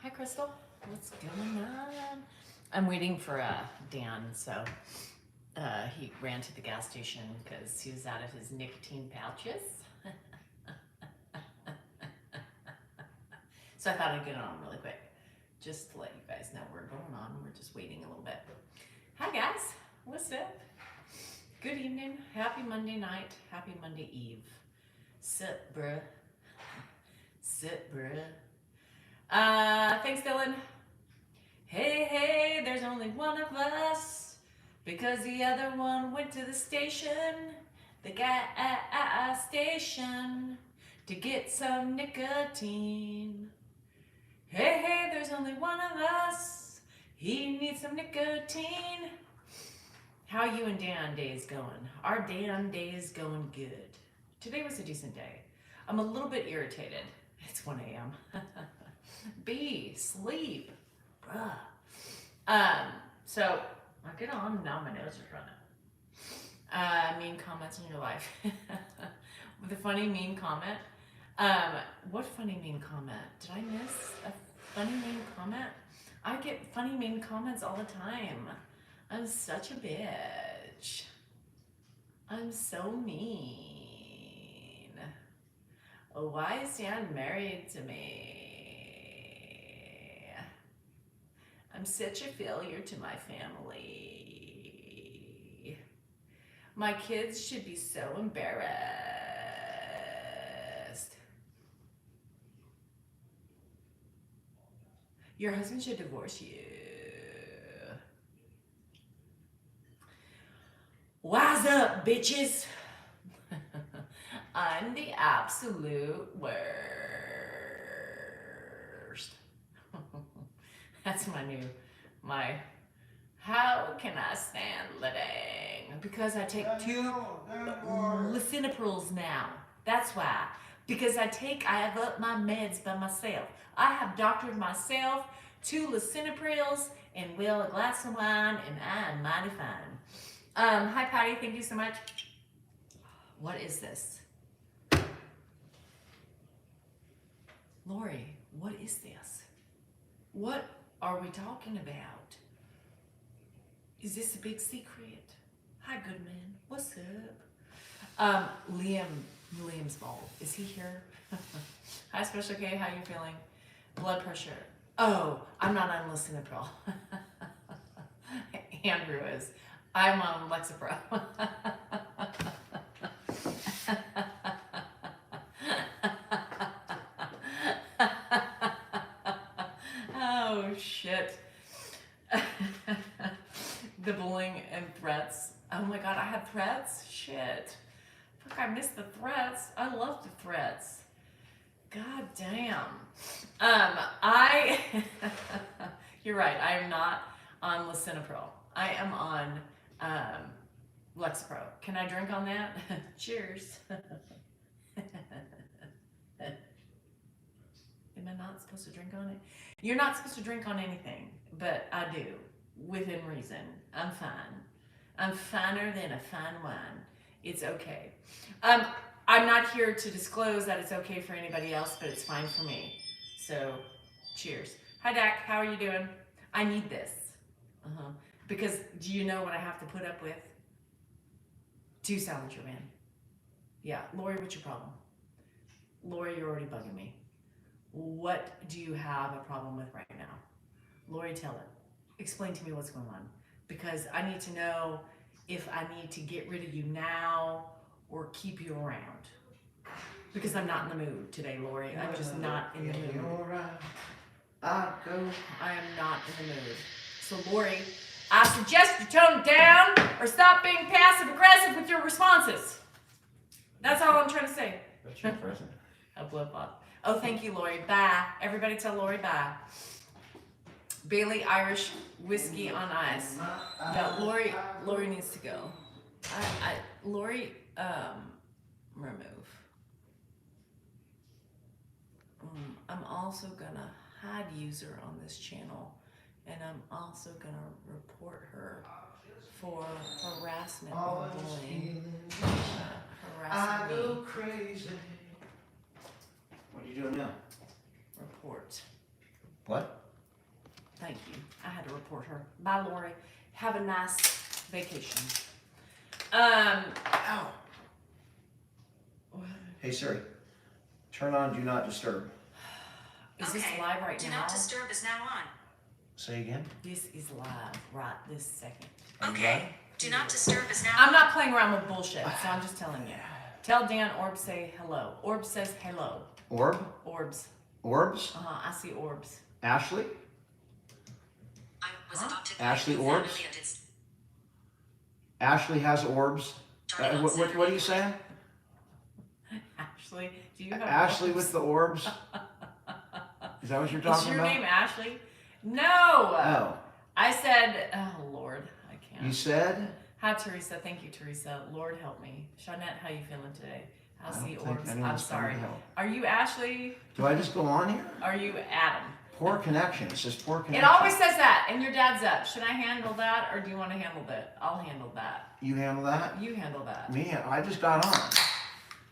Hi, Crystal. What's going on? I'm waiting for Dan. So he ran to the gas station because he was out of his nicotine pouches. So I thought I'd get on really quick just to let you guys know we're going on. We're just waiting a little bit. Hi, guys. What's up? Good evening. Happy Monday night. Happy Monday Eve. Sit, bruh. Sit, bruh. Thanks, Dylan. Hey, hey, there's only one of us because the other one went to the station, the gas station, to get some nicotine. Hey, hey, there's only one of us. He needs some nicotine. How you and Dan days going? Our Dan day's going good. Today was a decent day. I'm a little bit irritated. It's 1 a.m. B, sleep. Bruh. So I get on, now my nose is running. Mean comments in your life. With a funny mean comment. What funny mean comment? Did I miss a funny mean comment? I get funny mean comments all the time. I'm such a bitch. I'm so mean. Why is Dan married to me? I'm such a failure to my family. My kids should be so embarrassed. Your husband should divorce you. Wise up, bitches. I'm the absolute worst. That's my, how can I stand living? Because I take 2 lisinoprils now. That's why. Because I have up my meds by myself. I have doctored myself 2 lisinoprils and will a glass of wine, and I am mighty fine. Hi Patty, thank you so much. What is this? Lori, what is this? What are we talking about? Is this a big secret? Hi, good man. What's up? Liam's bald. Is he here? Hi, Special K. How you feeling? Blood pressure. Oh, I'm not on lisinopril. Andrew is. I'm on Lexapro. Oh, shit. The bullying and threats. Oh my God, I had threats? Shit. Fuck, I missed the threats. I love the threats. God damn. You're right, I am not on lisinopril. I am on Lexapro. Can I drink on that? Cheers. Am I not supposed to drink on it? You're not supposed to drink on anything, but I do, within reason. I'm fine. I'm finer than a fine wine. It's okay. I'm not here to disclose that it's okay for anybody else, but it's fine for me. So, cheers. Hi, Dak. How are you doing? I need this. Because do you know what I have to put up with? 2 Salinger, man. Yeah, Lori, what's your problem? Lori, you're already bugging me. What do you have a problem with right now? Lori, tell it. Explain to me what's going on. Because I need to know if I need to get rid of you now or keep you around. Because I'm not in the mood today, Lori. I'm just not in the mood. I am not in the mood. So, Lori, I suggest you tone it down or stop being passive aggressive with your responses. That's all I'm trying to say. That's your present. A blip up. Oh, thank you, Lori. Bye. Everybody tell Lori bye. Bailey Irish whiskey on ice. Yeah, Lori needs to go. Lori, remove. I'm also gonna hide user on this channel, and I'm also gonna report her for harassment or bullying. I go crazy. What are you doing now? Report. What? Thank you. I had to report her. Bye, Lori. Have a nice vacation. Ow. Hey Siri, turn on Do Not Disturb. Is this live right Do now? Not Disturb is now on. Say again? This is live right this second. Are you Okay. live? Do Not Disturb is now I'm on. not playing around with bullshit, so I'm just telling you. Tell Dan Orb say hello. Orb says hello. Orb? Orbs. Orbs? I see orbs. Ashley? I was adopted by Ashley a Orbs? family and it's Ashley has orbs. starting on What are you Saturday. saying? Ashley, do you have Ashley orbs? with the orbs? Is that what you're Is talking your about? name Ashley? No. Oh, I said, oh Lord, I can't. you said? Hi Teresa, thank you Teresa. Lord help me. Shawnette, how you feeling today? I I don't see think orbs. I'm anyone's trying sorry. to help. Are you Ashley? Do I just go on here? Are you Adam? Poor connection. It says poor connection. It always says that, and your dad's up. Should I handle that, or do you want to handle that? I'll handle that. You handle that? You handle that. Me? I just got on. Hold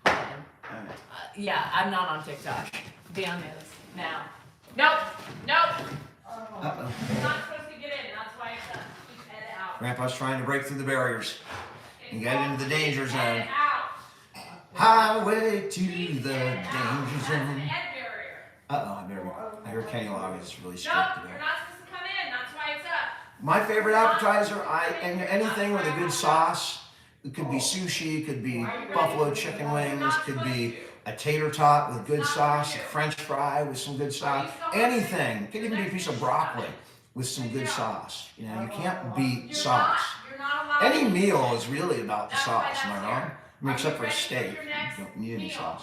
on. Alright. Yeah, I'm not on TikTok. Dan is now. Nope. Nope. Uh-oh. You're not supposed to get in. That's why it's up. Keep Ed out. Grandpa's trying to break through the barriers and get into the danger Ed zone. out. Highway to Keep the Ed out. danger That's an zone. Ed barrier. I heard Kenny Loggins is really strict Nope. today. You're not supposed to come in. That's why it's up. My favorite appetizer, and anything with a good sauce. It could be sushi, it could be buffalo chicken wings, could be a tater tot with good sauce, a French fry with some good sauce, anything. It could even be a piece of broccoli with some good sauce. You know, you can't beat sauce. You're not allowed. Any meal is really about the That's why sauce, am I that's wrong? here. I mean, except Are for you a ready for steak, your you next don't need any meal? sauce.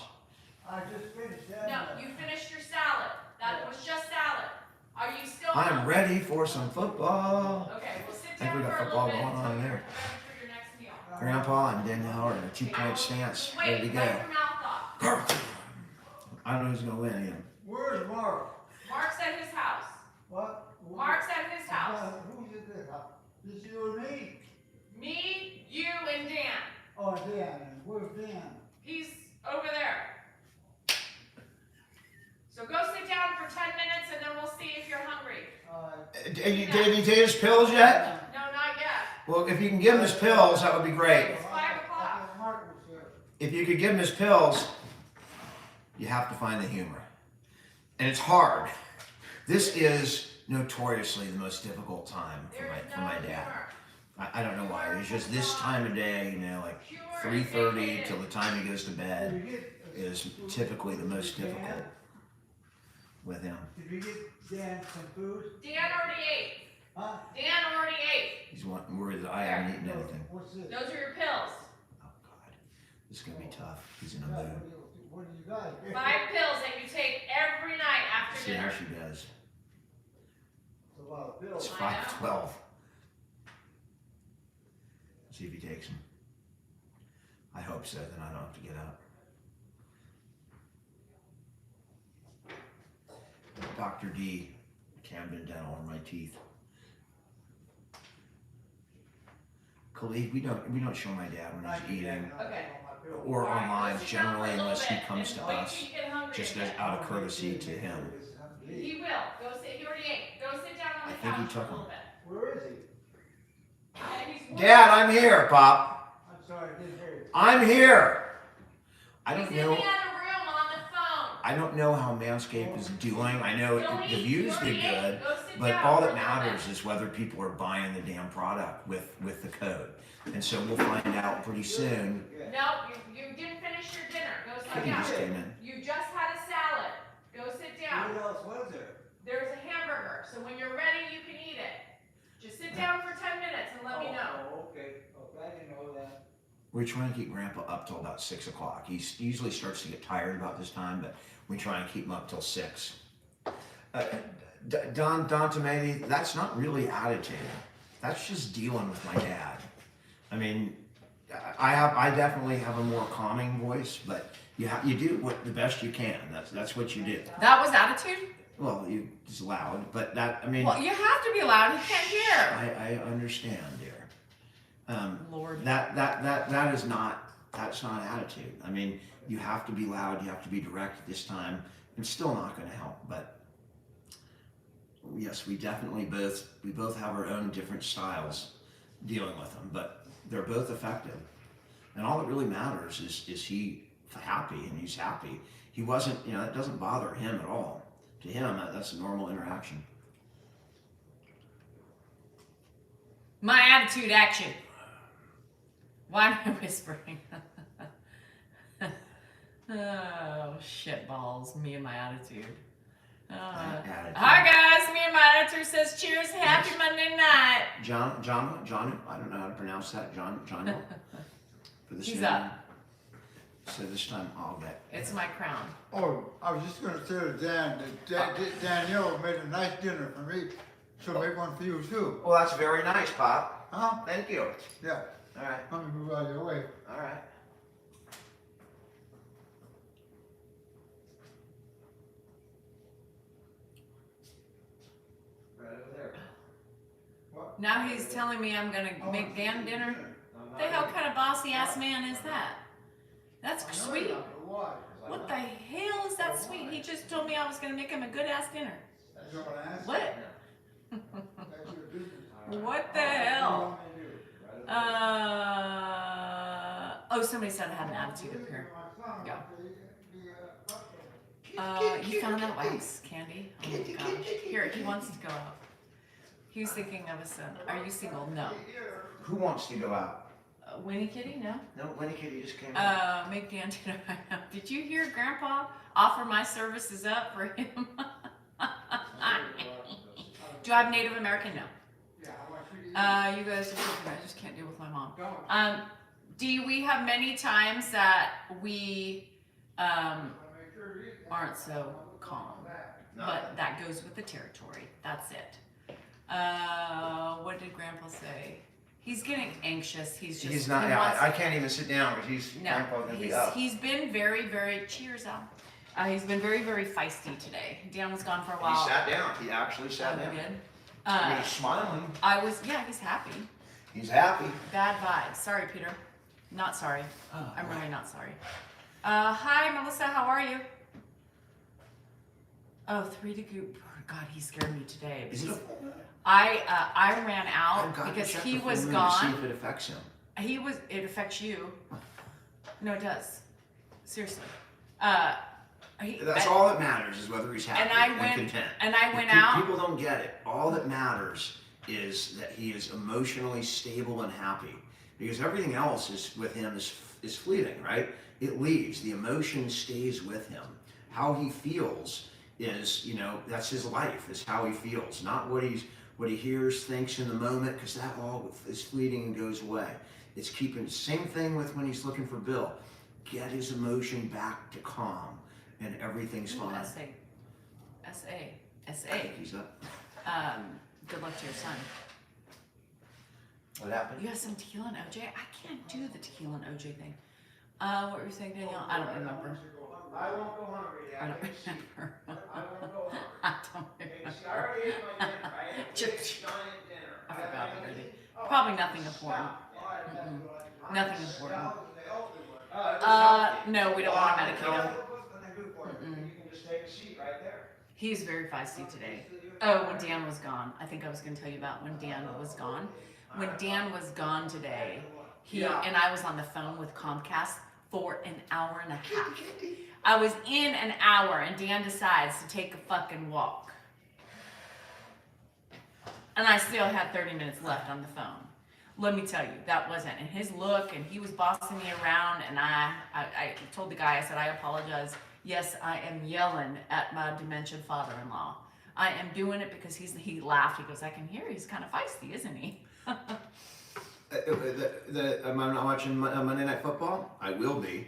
I just finished that. No, you finished your salad. That was just salad. Are you still? I'm ready for some football. Okay, well sit I think down we got for a football little bit going on until there. you're ready for your next meal. Grandpa and Danielle are in a 2-point stance, Wait, ready to wipe go. your mouth off. I don't know who's gonna win again. Where's Mark? Mark's at his house. What? Mark's at his house. Who's at this house? Just you and me? Me, you, and Dan. Oh, Dan. Where's Dan? He's over there. So go sit down for 10 minutes and then we'll see if you're hungry. Did he take his pills yet? No, not yet. Well, if you can give him his pills, that would be great. It's 5 o'clock. Mark was here. If you could give him his pills, you have to find the humor. And it's hard. This is notoriously the most difficult time for There's my no dad. humor. I don't know why. It's just this time of day, you know, like 3:30 till the time he goes to bed is typically the most difficult with him. Did we get Dan some food? Dan already ate. Huh? Dan already ate. He's worried that I haven't eaten anything. What's this? Those are your pills. Oh God, this is gonna be tough. He's in a What mood. do you got? 5 pills that you take every night after See how dinner. she does. It's a lot of It's pills. 5:12. See if he takes them. I hope so. Then I don't have to get up. Dr. D, Camden Dental on my teeth. Khalid, we don't show my dad when he's eating Okay. or All right, online go sit down generally for a little unless he bit comes and to wait us, till you get hungry just again. out of courtesy to him. He will. Go sit. He already ate. Go sit down on I the think he couch for a took little them. bit. Where is he? And he's Dad, I'm here, Pop. I'm sorry, I didn't hear you. I'm here. I He's don't in know. the other room on the phone. I don't know how Manscaped is doing. I know Don't the eat. views You did already ate. good, Go sit but down all for that a little matters bit. is whether people are buying the damn product with the code. And so we'll find out pretty soon. No, you didn't finish your dinner. Go sit Kitty just down. came in. You just had a salad. Go sit down. What else was there? There's a hamburger. So when you're ready, you can eat it. Just sit down for 10 minutes and let me know. Oh, okay. Okay, I didn't know that. We're trying to keep Grandpa up till about 6 o'clock. He usually starts to get tired about this time, but we try and keep him up till 6. Don Tomati, that's not really attitude. That's just dealing with my dad. I mean, I definitely have a more calming voice, but you do what the best you can. That's what you do. That was attitude? Well, it's loud, but that, I mean, Well, you have to be loud. He can't hear. I understand, dear. Lord. That is not, that's not attitude. I mean, you have to be loud, you have to be direct at this time. It's still not going to help, but yes, we definitely both have our own different styles dealing with them, but they're both effective. And all that really matters is he happy, and he's happy. He wasn't, it doesn't bother him at all. To him, that's a normal interaction. My attitude, action. Why am I whispering? Oh, shit balls. Me and my attitude. Attitude. Hi guys, me and my attitude says cheers, happy Monday night. John, I don't know how to pronounce that. John. For the He's same- up. So this time I'll get. It's my crown. Oh, I was just gonna say to Dan, that Danielle made a nice dinner for me. She'll make one for you too. Well, that's very nice, Pop. Huh? Thank you. Yeah. All right. Let me move out of your way. All right. Right over there. Now he's telling me I'm gonna make Dan dinner. The hell kind of bossy ass man is that? That's sweet. Why? What the hell is that sweet? He just told me I was gonna make him a good ass dinner. You know what I asked? What? That's your business. What the hell? Somebody said I had an attitude up here. Go. You found that wax, Candy? Oh my gosh. Here, he wants to go out. He was thinking of a son. Are you single? No. Who wants to go out? Winnie Kitty? No. No, Winnie Kitty just came in. Make Dan dinner right now. Did you hear Grandpa offer my services up for him? Do I have Native American? No. You guys are I just can't deal with my mom. Do we have many times that we aren't so calm? No. But that goes with the territory. That's it. What did Grandpa say? He's getting anxious. He's just. He's not. he Yeah, wants- I can't even sit down because he's No, Grandpa's gonna be up. he's been very, very. Cheers, Al. He's been very, very feisty today. Dan was gone for a He while. sat down. He actually sat Oh, down. he did. He's smiling. Yeah, he's happy. He's happy. Bad vibes. Sorry, Peter. Not sorry. Oh, I'm really not sorry. Hi, Melissa. How are you? Oh, 3 to goop. God, he scared me today. Is it? I ran out I've got to because check he the was full moon to see gone. if it affects him. It affects you. No, it does. Seriously. That's all that matters is whether he's happy And I and went- content. and I If went out- People don't get it. All that matters is that he is emotionally stable and happy, because everything else is with him is fleeting, right? It leaves. The emotion stays with him. How he feels is, that's his life. Is how he feels, not what he hears, thinks in the moment, because that all is fleeting and goes away. It's keeping. Same thing with when he's looking for Bill. Get his emotion back to calm, and everything's fine. SA. I think he's up. Good luck to your son. What happened? You have some tequila and OJ? I can't do the tequila and OJ thing. What were you saying, Danielle? I don't remember. I won't go hungry, I Dad. don't remember. I won't go hungry. I don't Hey, remember. see, I already ate my dinner. I ate Just- giant dinner. I forgot already. Probably nothing important. Nothing important. No, we don't want to medicate him. You can just take a seat right there. He's very feisty today. Oh, when Dan was gone. I think I was going to tell you about when Dan was gone. When Dan was gone today, he and I was on the phone with Comcast for an hour and a half. I was in an hour and Dan decides to take a fucking walk. And I still had 30 minutes left on the phone. Let me tell you, that wasn't. And his look, and he was bossing me around, and I told the guy, I said, I apologize. Yes, I am yelling at my dementia father-in-law. I am doing it because he laughed. He goes, I can hear he's kind of feisty, isn't he? Am I not watching Monday Night Football? I will be.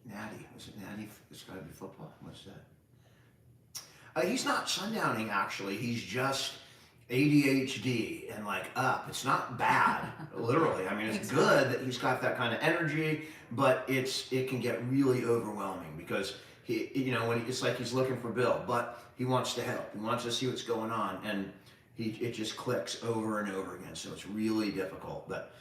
Natty. Was it Natty? It's got to be football. What's that? He's not sundowning, actually. He's just ADHD and up. It's not bad, literally. I mean, it's good that he's got that kind of energy, but it can get really overwhelming because when it's like he's looking for Bill, but he wants to help. He wants to see what's going on, and it just clicks over and over again. So it's really difficult, but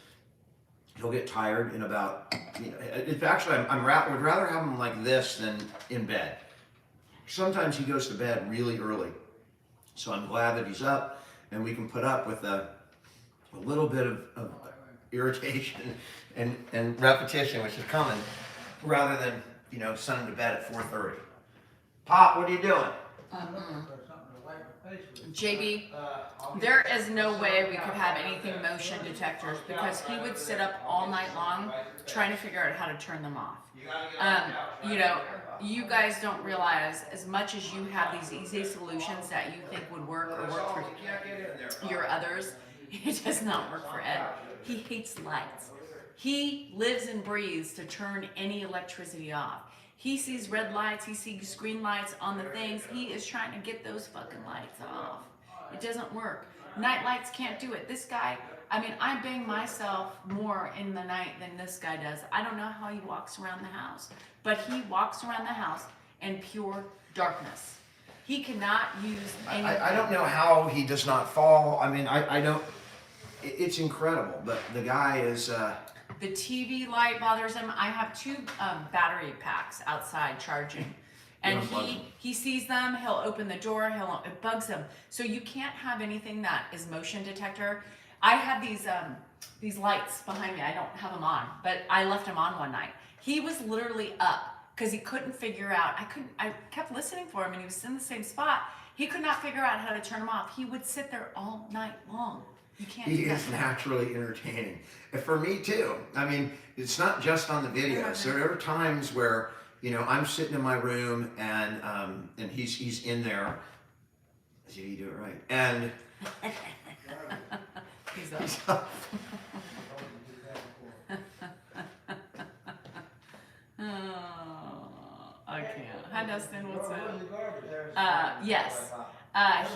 he'll get tired in about. It's actually would rather have him like this than in bed. Sometimes he goes to bed really early. So I'm glad that he's up, and we can put up with a little bit of irritation and repetition, which is coming, rather than, you know, send him to bed at 4:30. Pop, what are you doing? JB, there is no way we could have anything motion detectors because he would sit up all night long trying to figure out how to turn them off. You know, you guys don't realize, as much as you have these easy solutions that you think would work or work for your others, it does not work for Ed. He hates lights. He lives and breathes to turn any electricity off. He sees red lights, he sees green lights on the things. He is trying to get those fucking lights off. It doesn't work. Night lights can't do it. This guy, I mean, I bang myself more in the night than this guy does. I don't know how he walks around the house, but he walks around the house in pure darkness. He cannot use anything. I don't know how he does not fall. I mean, I don't, it's incredible, but the guy is... The TV light bothers him. I have 2 battery packs outside charging. And he sees them, he'll open the door, it bugs him. So you can't have anything that is motion detector. I have these lights behind me. I don't have them on, but I left them on one night. He was literally up because he couldn't figure out, I kept listening for him and he was in the same spot. He could not figure out how to turn them off. He would sit there all night long. He is naturally entertaining. And for me too. I mean, it's not just on the videos. There are times where, you know, I'm sitting in my room and he's in there. Did he do it right? And he's up. Oh, I can't. Hi Dustin, what's up? Yes.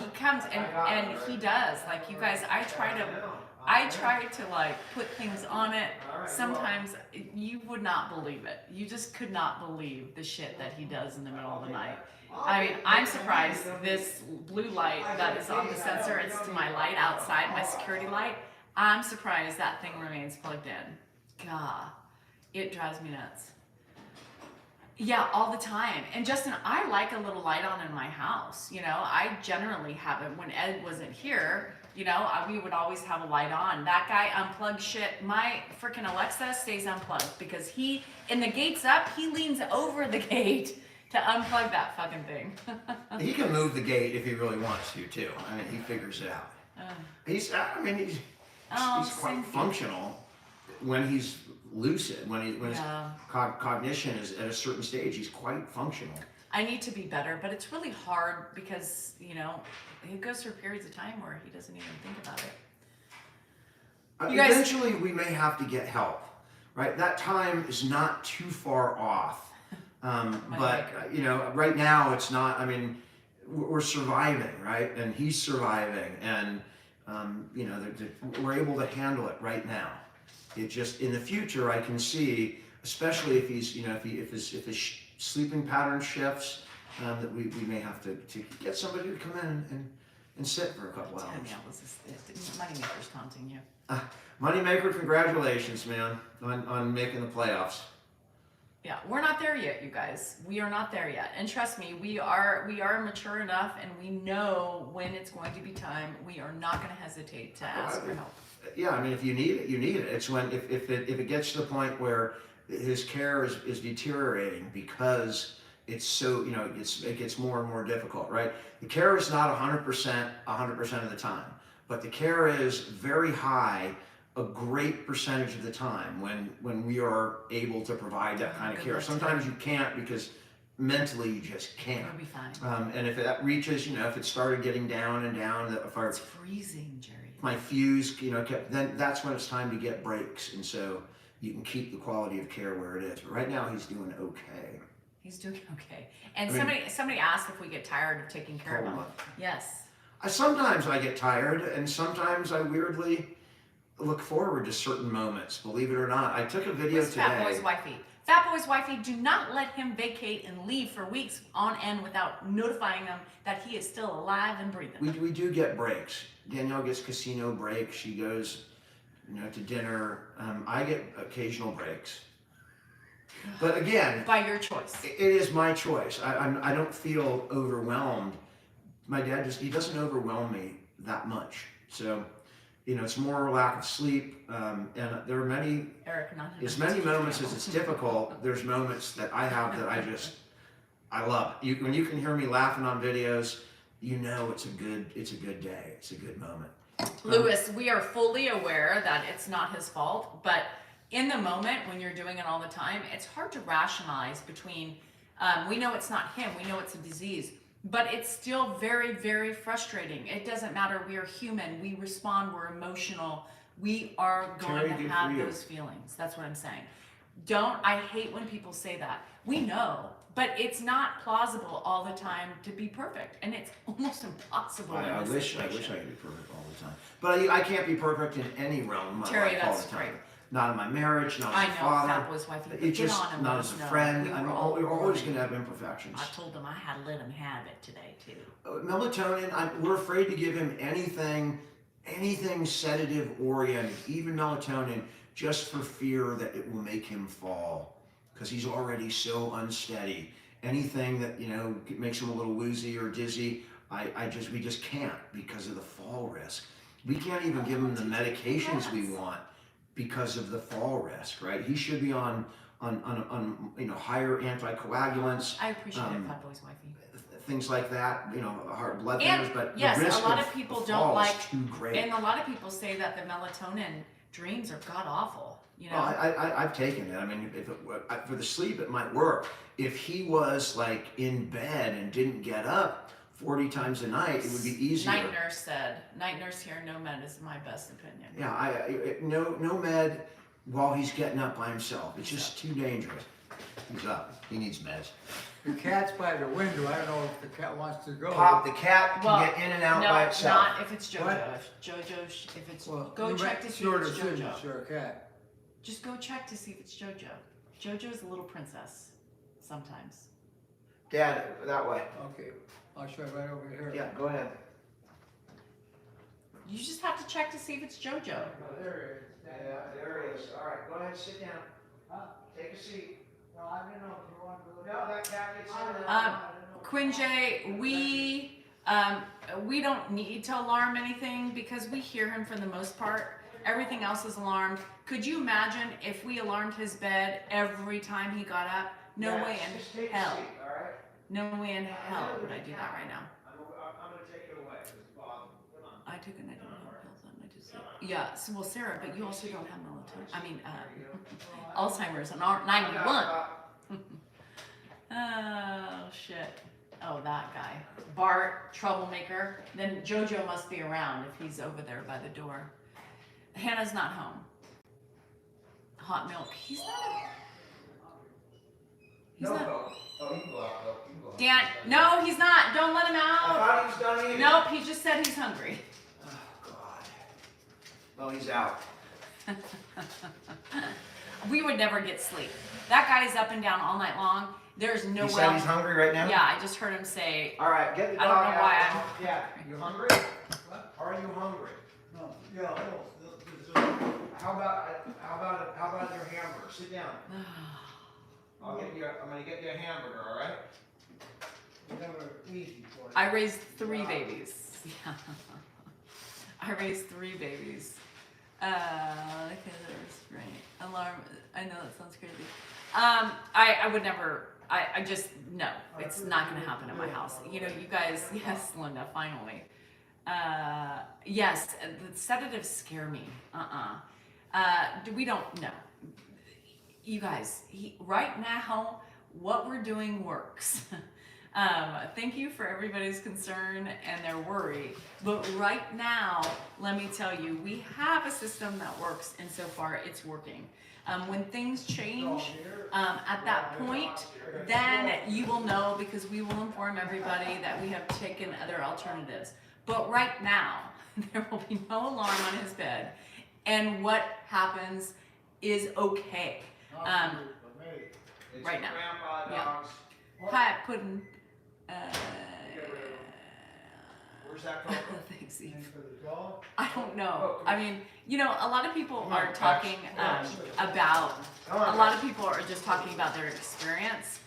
He comes and he does, like, you guys, I try to like put things on it. Sometimes you would not believe it. You just could not believe the shit that he does in the middle of the night. I mean, I'm surprised this blue light that is on the sensor, it's to my light outside, my security light. I'm surprised that thing remains plugged in. God, it drives me nuts. Yeah, all the time. And Justin, I like a little light on in my house. You know, I generally have it. When Ed wasn't here, you know, we would always have a light on. That guy unplugs shit. My freaking Alexa stays unplugged because and the gate's up, he leans over the gate to unplug that fucking thing. He can move the gate if he really wants to too. I mean, he figures it out. He's quite functional when he's lucid, when his cognition is at a certain stage. He's quite functional. I need to be better, but it's really hard because, you know, he goes through periods of time where he doesn't even think about it. Eventually, we may have to get help, right? That time is not too far off. But, you know, right now it's not, I mean, we're surviving, right? And he's surviving, and, you know, we're able to handle it right now. It just, in the future, I can see, especially if he's, you know, if his sleeping pattern shifts, that we may have to get somebody to come in and sit for a couple hours. Moneymaker's taunting you. Moneymaker, congratulations, man, on making the playoffs. Yeah, we're not there yet, you guys. We are not there yet. And trust me, we are mature enough and we know when it's going to be time. We are not going to hesitate to ask for help. Yeah, I mean, if you need it, you need it. It's when, if it gets to the point where his care is deteriorating because it's so, you know, it gets more and more difficult, right? The care is not 100% of the time, but the care is very high a great percentage of the time when we are able to provide that kind of care. Sometimes you can't because mentally you just can't. You'll be fine. And if that reaches, you know, if it started getting down and down, it's freezing, Jerry. My fuse, you know, then that's when it's time to get breaks, and so you can keep the quality of care where it is. But right now, he's doing okay. He's doing okay. And somebody asked if we get tired of taking care of him. Yes. Sometimes I get tired, and sometimes I weirdly look forward to certain moments. Believe it or not, I took a video today. Fat Boy's wifey. Fat Boy's wifey, do not let him vacate and leave for weeks on end without notifying them that he is still alive and breathing. We do get breaks. Danielle gets casino breaks. She goes, you know, to dinner. I get occasional breaks. But again, by your choice. It is my choice. I don't feel overwhelmed My dad he doesn't overwhelm me that much. So, you know, it's more lack of sleep. And there are many, Eric, not as many moments as it's difficult, there's moments that I have that I love. When you can hear me laughing on videos, you know it's a good day. It's a good moment. Lewis, we are fully aware that it's not his fault, but in the moment when you're doing it all the time, it's hard to rationalize between, we know it's not him, we know it's a disease, but it's still very, very frustrating. It doesn't matter, we are human, we respond, we're emotional, we are going to have those feelings. That's what I'm saying. I hate when people say that. We know, but it's not plausible all the time to be perfect, and it's almost impossible. I wish I could be perfect all the time, but I can't be perfect in any realm of my Terry, life all that's the time. great. Not in my marriage, not I as a know, father. Fat Boy's wife, It's get just on him, not let as us a know. friend. We We're always going to have imperfections. I told him I had to let him have it today too. Melatonin, we're afraid to give him anything sedative oriented, even melatonin, just for fear that it will make him fall, because he's already so unsteady. Anything that, you know, makes him a little woozy or dizzy, we just can't, because of the fall risk. We can't even give him the medications we want because of the fall risk, right? He should be on you know, higher anticoagulants. I appreciate it, Fat Boy's wifey. Things like that, you know, heart blood And thinners, but yes, the risk a lot of of people the don't fall like, is too great. and a lot of people say that the melatonin dreams are god awful. You know, Well, I've taken it. I mean, if for the sleep, it might work. If he was like in bed and didn't get up 40 times a night, it would be easier. Night nurse here, no med is my best opinion. Yeah, no med while he's getting up by himself. It's just too dangerous. He's up. He needs meds. The cat's by the window. I don't know if the cat wants to go. Pop, the cat can Well, get in and out no, by itself. not if it's JoJo. What? If it's Well, go you check make to see sure if it's decisions JoJo. for a cat. Just go check to see if it's JoJo. JoJo's a little princess sometimes. Dad, that way. Okay, I'll show you right over here. Yeah, go ahead. You just have to check to see if it's JoJo. Oh, there it is. Yeah, there it is. All right, go ahead, sit down. Huh? Take a seat. Well, I don't know if you want to look. No, that cat gets in and out. Quinjay, we don't need to alarm anything because we hear him for the most part. Everything else is alarmed. Could you imagine if we alarmed his bed every time he got up? No way in hell. All right? No way in hell would I do that right now. I'm going to take it away. Come on. I took a night pills on my sleep. Yeah, so, well, Sarah, but you also don't have melatonin. I mean, Alzheimer's and 91. Oh, shit. Oh, that guy. Bart, troublemaker. Then JoJo must be around if he's over there by the door. Hannah's not home. Hot milk. He's not. He's not. Oh, you can go out, though. You can go out. Dan, no, he's not. Don't let him I out. thought he was done eating. Nope, he just said he's hungry. Oh, God. Well, he's out. We would never get sleep. That guy is up and down all night long. There's no He way. said he's hungry right now? Yeah, I just heard him say, All right, get the I dog don't know out. why Yeah, you hungry? What? Are you hungry? No, yeah, I don't. How about your hamburger? Sit down. I'm gonna get you a hamburger, all right? Never easy for you. I raised 3 babies. Yeah. I raised 3 babies. Okay, there's right. Alarm. I know that sounds crazy. I would never. I just no. It's not going to happen at my house. You know, you guys. Yes, Linda. Finally. Yes, the sedatives scare me. We don't know. You guys. Right now, what we're doing works. Thank you for everybody's concern and their worry. But right now, let me tell you, we have a system that works, and so far it's working. When things change, at that point, then you will know because we will inform everybody that we have taken other alternatives. But right now, there will be no alarm on his bed, and what happens is okay. Right now. Yeah. Hi, Puddin'. Where's that come from? Thanks, Eve. I don't know. I mean, you know, a lot of people are talking about, a lot of people are just talking about their experience.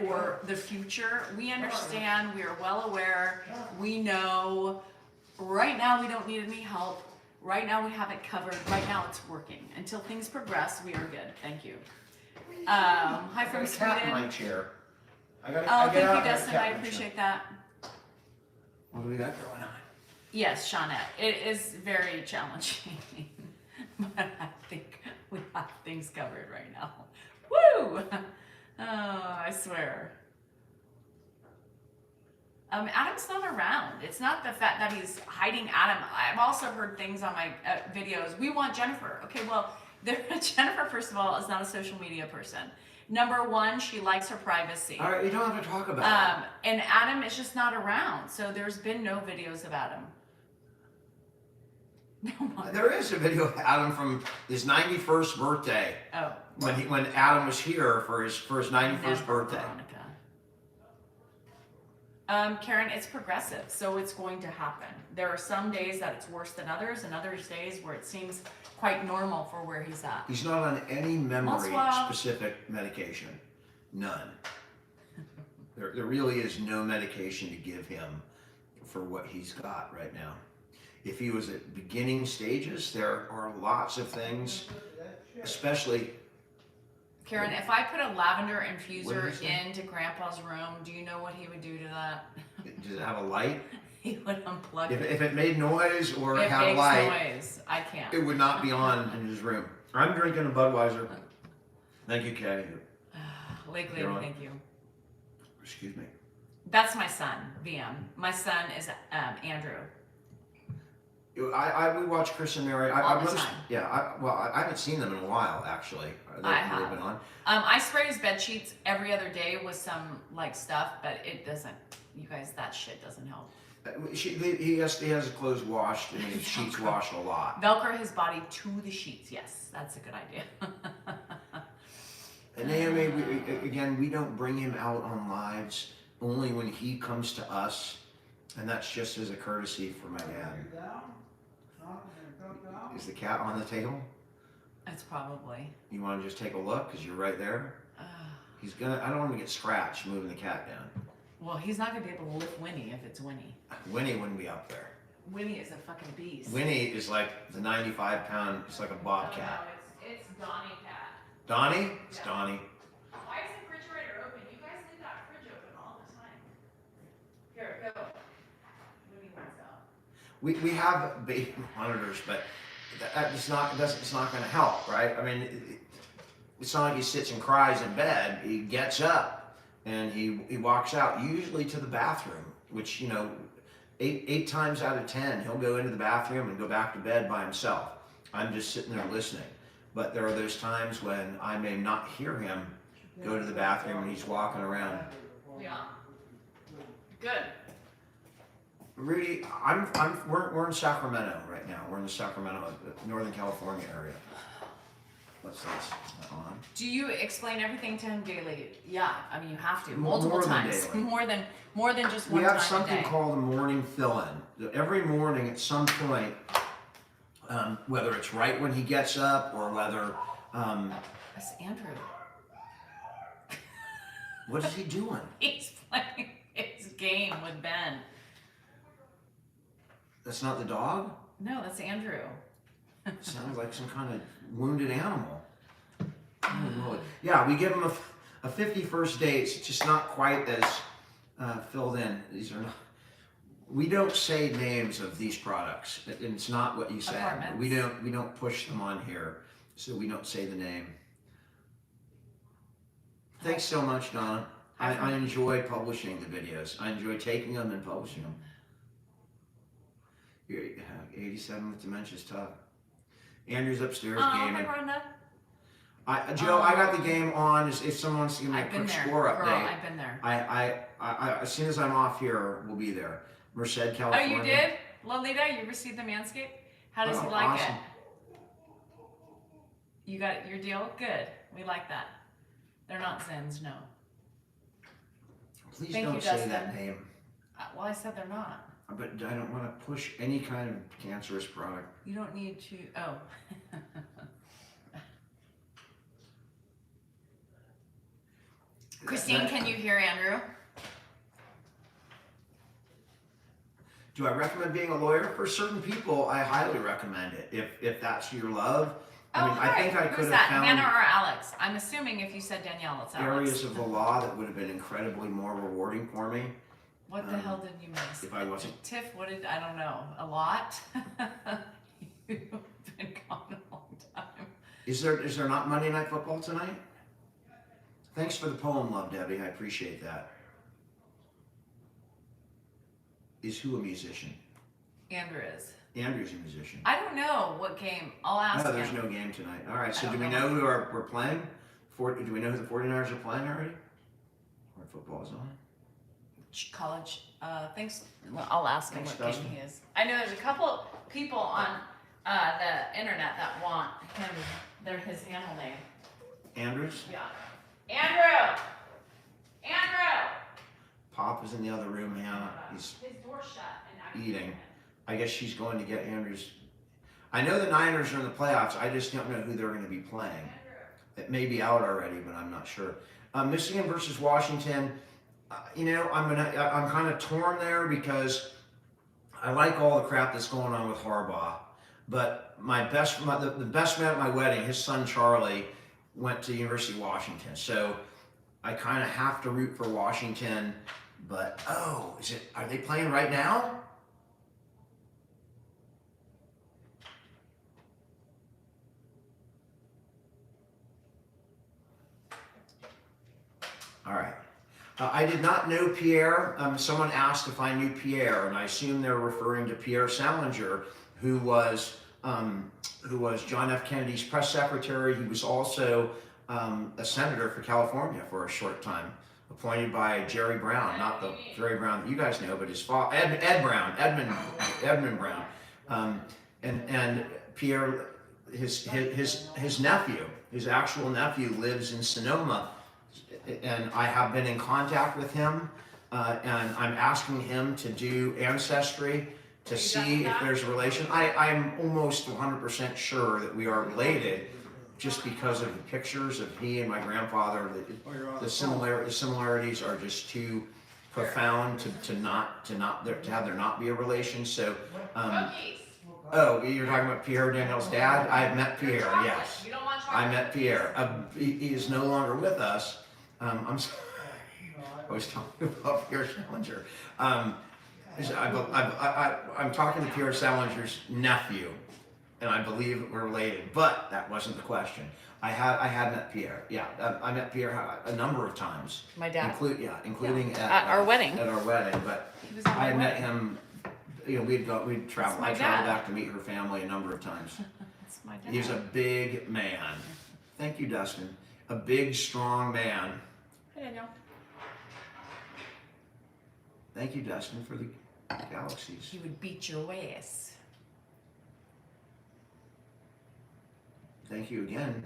or the future. We understand, we are well aware, we know. Right now we don't need any help. Right now we have it covered. Right now it's working. Until things progress, we are good. Thank you. Hi from I got a cat in my Sweden. chair. Oh, thank you, Dustin. I appreciate that. What do we got going on? Yes, Shawnette. It is very challenging, but I think we have things covered right now. Woo! Oh, I swear. Adam's not around. It's not the fact that he's hiding Adam. I've also heard things on my videos. We want Jennifer. Okay, well, Jennifer, first of all, is not a social media person. Number one, she likes her privacy. All right, you don't have to talk about it. And Adam is just not around, so there's been no videos of Adam. There is a video of Adam from his 91st birthday. Oh. When Adam was here for his 91st birthday. Veronica. Karen, it's progressive, so it's going to happen. There are some days that it's worse than others, and others days where it seems quite normal for where he's at. He's not on any memory-specific medication. None. There really is no medication to give him for what he's got right now. If he was at beginning stages, there are lots of things, especially... Karen, if I put a lavender infuser into Grandpa's room, do you know what he would do to that? Does it have a light? He would unplug it. If it made noise or It had a makes light, noise. I can't. it would not be on in his room. I'm drinking a Budweiser. Thank you, Kathy. Lake Lady, thank you. Excuse me. That's my son, VM. My son is Andrew. We watch Chris and Mary. All the time. Yeah. I haven't seen them in a while actually. I have. They've been on. I spray his bed sheets every other day with some like stuff, but it doesn't. You guys, that shit doesn't help. He has his clothes washed and his sheets washed a lot. Velcro his body to the sheets. Yes, that's a good idea. And Naomi, we don't bring him out on lives. Only when he comes to us, and that's just as a courtesy for my dad. Is the cat on the table? It's probably. You want to just take a look because you're right there? He's gonna. I don't want him to get scratched moving the cat down. Well, he's not gonna be able to lift Winnie if it's Winnie. Winnie wouldn't be up there. Winnie is a fucking beast. Winnie is like the 95-pound. It's like a bobcat. No, it's Donnie cat. Donnie? It's Yeah. Donnie. Why is the refrigerator open? You guys leave that fridge open all the time. Here, go. Winnie wants out. We have baby monitors, but it's not going to help, right? I mean, it's not like he sits and cries in bed. He gets up and he walks out, usually to the bathroom, which, you know, eight times out of 10, he'll go into the bathroom and go back to bed by himself. I'm just sitting there listening. But there are those times when I may not hear him go to the bathroom and he's walking around. Yeah. Good. Rudy, we're in Sacramento right now. We're in the Sacramento, Northern California area. What's this? On? Do you explain everything to him daily? Yeah, I mean you have to More multiple than times, daily. more than just We one have time a something day. called a morning fill-in. Every morning at some point, whether it's right when he gets up or whether, That's Andrew. what is he doing? He's playing his game with Ben. That's not the dog? No, that's Andrew. Sounds like some kind of wounded animal. Oh, Lord. Yeah, we give him a 51st dates. It's just not quite as filled in. These are not. We don't say names of these products. It's not what you say. Apartments. We don't push them on here, so we don't say the name. Thanks so much, Donna. I enjoy publishing the videos. I enjoy taking them and publishing them. You're 87 with dementia's tough. Andrew's upstairs gaming. Hi, Rhonda. Joe, I got the game on. If someone wants to give me a I've been quick there. score Girl, update, I've been there. I as soon as I'm off here, we'll be there. Merced, Oh, California. you did? Lolita, you received the Manscaped? How does he like awesome. it? You got your deal? Good. We like that. They're not Zens, no. Please Thank don't you, say Dustin. that name. Well, I said they're not. But I don't want to push any kind of cancerous product. You don't need to. Oh. Christine, can you hear Andrew? Do I recommend being a lawyer? For certain people, I highly recommend it. If that's your love. I think I could Who's have that, found Hannah or Alex? I'm assuming if you said Danielle, it's Alex. areas of the law that would have been incredibly more rewarding for me. What the hell did you miss? If I wasn't. Tiff, what did, I don't know, a lot? You've been gone a long time. Is there not Monday Night Football tonight? Thanks for the poem, love, Debbie. I appreciate that. Is who a musician? Andrew is. Andrew's a musician. I don't know what game. I'll ask No, him. there's no game tonight. All right, I so don't do we know. know who we're playing? Do we know who the 49ers are playing already? Or football is on? College. Thanks. Well, I'll ask him Thanks, what game Dustin. he is. I know there's a couple people on the internet that want him. They're his handle name. Andrews? Yeah. Andrew. Andrew. Pop is in the other room, Hannah. He's His door's shut. And I can't eating. get in. I guess she's going to get Andrews. I know the Niners are in the playoffs. I just don't know who they're going to be playing. It may be out already, but I'm not sure. Michigan versus Washington. I'm kind of torn there because I like all the crap that's going on with Harbaugh, but the best man at my wedding, his son Charlie, went to University of Washington, so I kind of have to root for Washington. But are they playing right now? All right. I did not know Pierre. Someone asked if I knew Pierre, and I assume they're referring to Pierre Salinger, who was John F. Kennedy's press secretary. He was also a senator for California for a short time, appointed by Jerry Brown, not the Jerry Brown that you guys know, but his father, Edmund Brown, and Pierre, his nephew, his actual nephew, lives in Sonoma. And I have been in contact with him, and I'm asking him to do ancestry to see if there's a relation. I'm almost 100% sure that we are related, just because of the pictures of he and my grandfather. The similarities are just too profound to have there not be a relation. So, you're talking about Pierre, Danielle's dad? I've met Pierre. Yes, I met Pierre. He is no longer with us. I'm sorry. I was talking about Pierre Salinger. I'm talking to Pierre Salinger's nephew, and I believe we're related, but that wasn't the question. I had met Pierre. Yeah, I met Pierre a number of times. My dad? Including At our wedding. At our wedding, but He was on I my met wedding. him. We'd travel. my I traveled dad. back to meet her family a number of times. That's my dad. He's a big man. Thank you, Dustin. A big, strong man. Hey, Daniel. Thank you, Dustin, for the galaxies. He would beat your ass. Thank you again.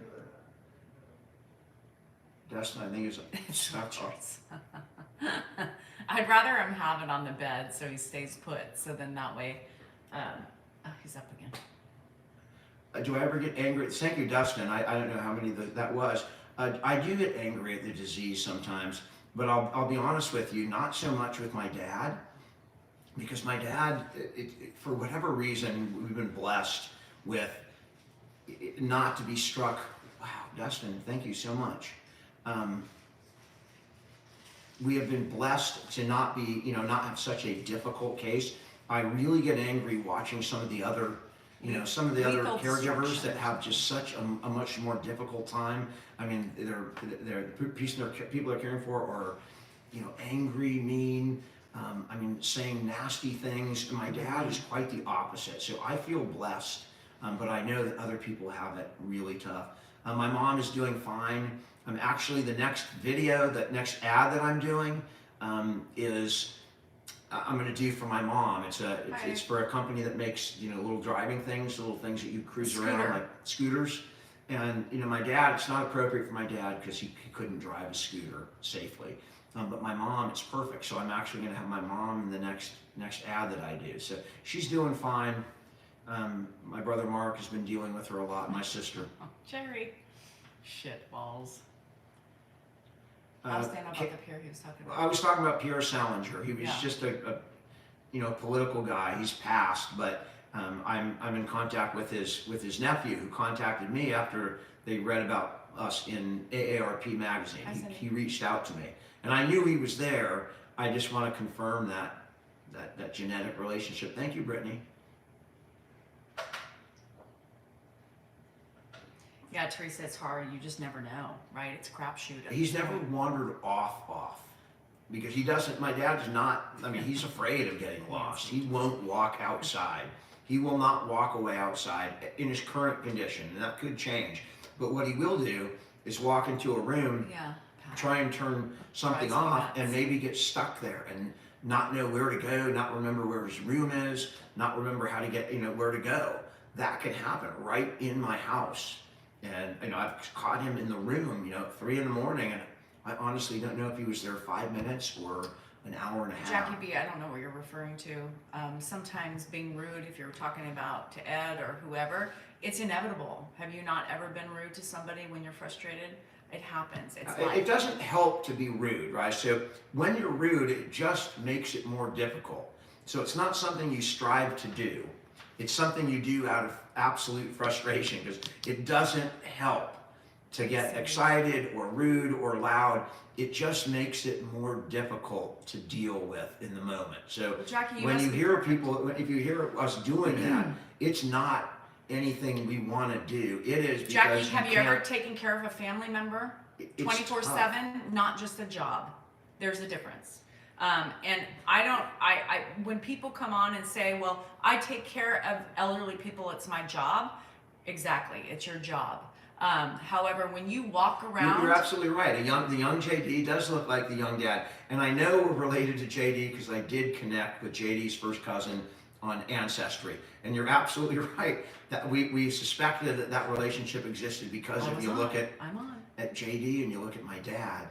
Dustin, I think it's It's not you. yours. I'd rather him have it on the bed so he stays put. So then that way, he's up again. Do I ever get angry? Thank you, Dustin. I don't know how many that was. I do get angry at the disease sometimes, but I'll be honest with you, not so much with my dad, because my dad, for whatever reason, we've been blessed with not to be struck. Wow, Dustin, thank you so much. We have been blessed to not be, not have such a difficult case. I really get angry watching some of the other Lethal caregivers destruction. that have just such a much more difficult time. I mean, they're people they're caring for are, angry, mean. Saying nasty things. And my dad is quite the opposite. So I feel blessed, but I know that other people have it really tough. My mom is doing fine. Actually, the next next ad that I'm doing is I'm going to do for my mom. It's for a company that makes little driving things, little things that you cruise around like scooters. And my dad, it's not appropriate for my dad because he couldn't drive a scooter safely. But my mom, it's perfect. So I'm actually going to have my mom in the next ad that I do. So she's doing fine. My brother Mark has been dealing with her a lot. My sister. Oh, Jerry. Shit balls. I was saying about the peer he was talking about. I was talking about Danielle Salinger. He was Yeah. just a political guy. He's passed, but I'm in contact with his nephew, who contacted me after they read about us in AARP magazine. He reached out to me, and I knew he was there. I just want to confirm that genetic relationship. Thank you, Brittany. Yeah, Teresa, it's hard. You just never know, right? It's a crapshoot. He's never wandered off because he doesn't. My dad is not. I mean, he's afraid of getting lost. He won't walk outside. He will not walk away outside in his current condition, and that could change. But what he will do is walk into a room, try and turn something off, and maybe get stuck there and not know where to go, not remember where his room is, not remember how to get, where to go. That can happen right in my house. And I've caught him in the room, at 3 a.m, and I honestly don't know if he was there 5 minutes or an hour and a half. Jackie B, I don't know what you're referring to. Sometimes being rude, if you're talking about to Ed or whoever, it's inevitable. Have you not ever been rude to somebody when you're frustrated? It happens. It's life. It doesn't help to be rude, right? So when you're rude, it just makes it more difficult. So it's not something you strive to do. It's something you do out of absolute frustration, because it doesn't help to get excited or rude or loud. It just makes it more difficult to deal with in the moment. So Jackie, when you hear people, if you hear us doing that, it's not anything we want to do. It is because Jackie, have you ever taken care of a family member 24/7? Not just a job. There's a difference. And I when people come on and say, well, I take care of elderly people, it's my job. Exactly, it's your job. However, when you walk around, you're absolutely right. The young JD does look like the young dad, and I know we're related to JD because I did connect with JD's first cousin on Ancestry. And you're absolutely right that we suspected that relationship existed because if you look at JD and you look at my dad,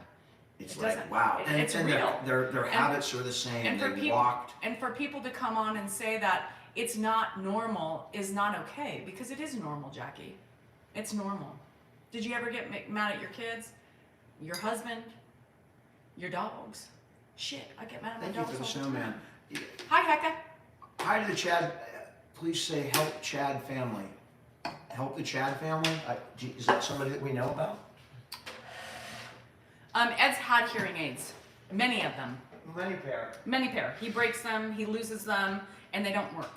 it's like, wow. And real. Their habits are the same. And they walked. And for people to come on and say that it's not normal is not okay, because it is normal, Jackie. It's normal. Did you ever get mad at your kids, your husband, your dogs? Shit, I get mad at my dogs all the time. Thank you for the snowman. Hi, Hecka. Hi to the Chad. Please say help Chad family. Help the Chad family? Is that somebody that we know about? Ed's had hearing aids, many of them. Many pair. He breaks them, he loses them, and they don't work.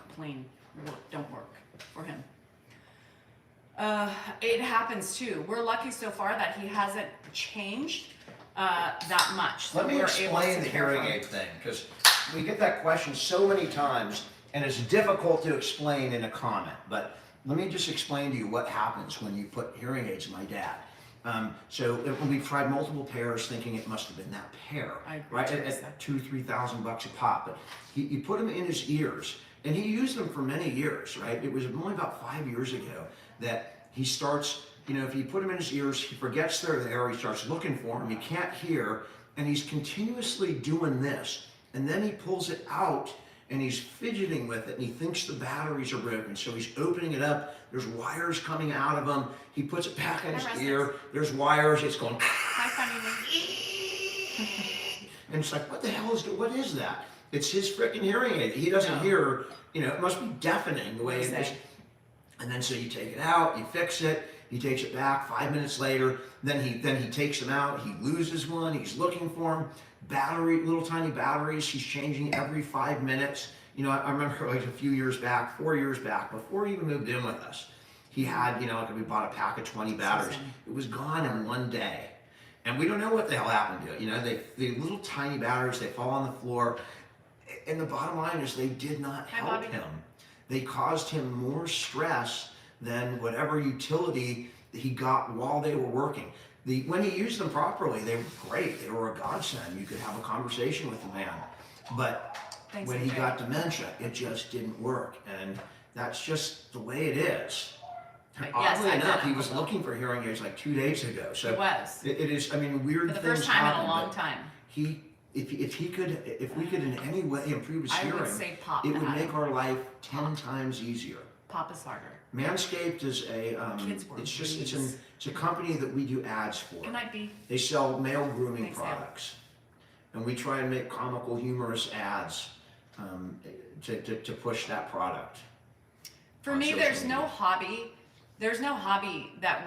Don't work for him. It happens too. We're lucky so far that he hasn't changed that much. So Let me explain the hearing aid thing, because we get that question so many times, and it's difficult to explain in a comment. But let me just explain to you what happens when you put hearing aids in my dad. So we've tried multiple pairs, thinking it must have been that pair, right? At $2,000-3,000 a pop. But you put them in his ears, and he used them for many years, right? It was only about 5 years ago that he starts, if you put them in his ears, he forgets they're there. He starts looking for them. He can't hear, and he's continuously doing this. And then he pulls it out, and he's fidgeting with it, and he thinks the batteries are broken. So he's opening it up. There's wires coming out of them. He puts it back in his ear. There's wires. It's going. And it's like, what the hell what is that? It's his freaking hearing aid. He doesn't hear. It must be deafening the way it is. And then so you take it out. You fix it. He takes it back. 5 minutes later, then he takes them out. He loses one. He's looking for them. Little tiny batteries. He's changing every 5 minutes. I remember like a few years back, 4 years back, before he even moved in with us, he had, like we bought a pack of 20 batteries. It was gone in one day. And we don't know what the hell happened to it. The little tiny batteries, they fall on the floor. And the bottom line is they did not help him. They caused him more stress than whatever utility he got while they were working. When he used them properly, they were great. They were a godsend. You could have a conversation with the man. But when he got dementia, it just didn't work. And that's just the way it is. Oddly enough, he was looking for hearing aids like 2 days ago. So he was. It is, weird things happen. For the first time in a long time. If we could in any way improve his hearing, it would make our life 10 times easier. Papa's harder. Manscaped is a, Kids were it's a company that we do ads for. Good night, B. They sell male grooming Thanks, Sam. products. And we try and make comical, humorous ads to push that product. For on me, social there's media. no hobby. There's no hobby that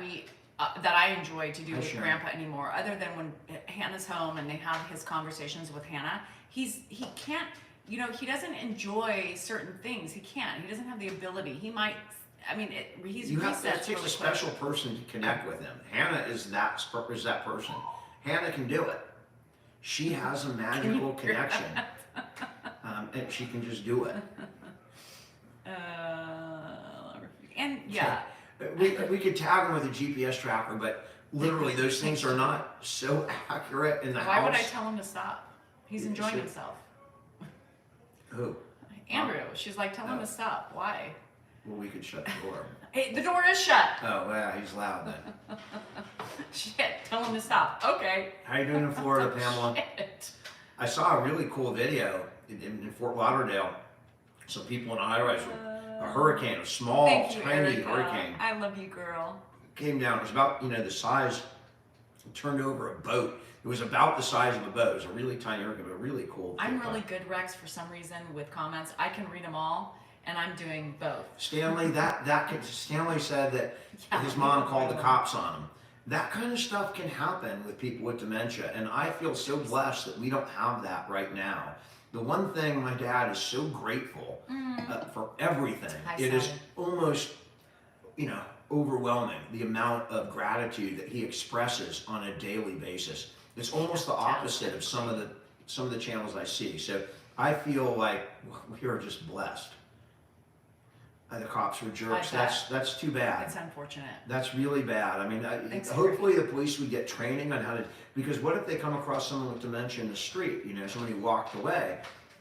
that I enjoy to do Hi, with Sharon. Grandpa anymore, other than when Hannah's home and they have his conversations with Hannah. He can't, you know, he doesn't enjoy certain things. He can't. He doesn't have the ability. He might. I mean, he's You have to resets take really a quick. special person to connect with him. Hannah is that person. Hannah can do it. She has a magical connection, and she can just do it. And yeah, We could tag him with a GPS tracker, but literally those things are not so accurate in the why house. would I tell him to stop? He's You enjoying should. himself. Who? Andrew, she's like, tell him No. to stop. Why? Well, we could shut the door. Hey, the door is shut. Oh, yeah, he's loud then. Shit, tell him to stop. Okay. How you doing in Florida, Pamela? Shit. I saw a really cool video in Fort Lauderdale. Some people in a high-rise, a hurricane, a small, Thank you, tiny Erica. hurricane I love you, girl. came down. It was about, the size, it turned over a boat. It was about the size of a boat. It was a really tiny hurricane, but really cool. I'm really good, Rex, for some reason with comments. I can read them all, and I'm doing both. Stanley, Stanley said that Yeah. his mom called the cops on him. That kind of stuff can happen with people with dementia, and I feel so blessed that we don't have that right now. The one thing, my dad is so grateful for everything. Hi, It is Sally. almost, overwhelming, the amount of gratitude that he expresses on a daily basis. It's almost the opposite of some of the channels I see. So I feel like we are just blessed. The cops were jerks. I bet. That's too bad. It's unfortunate. That's really bad. I mean, Thanks, hopefully the police would get training on how to, because what if they come across someone with dementia in the street, someone who walked away,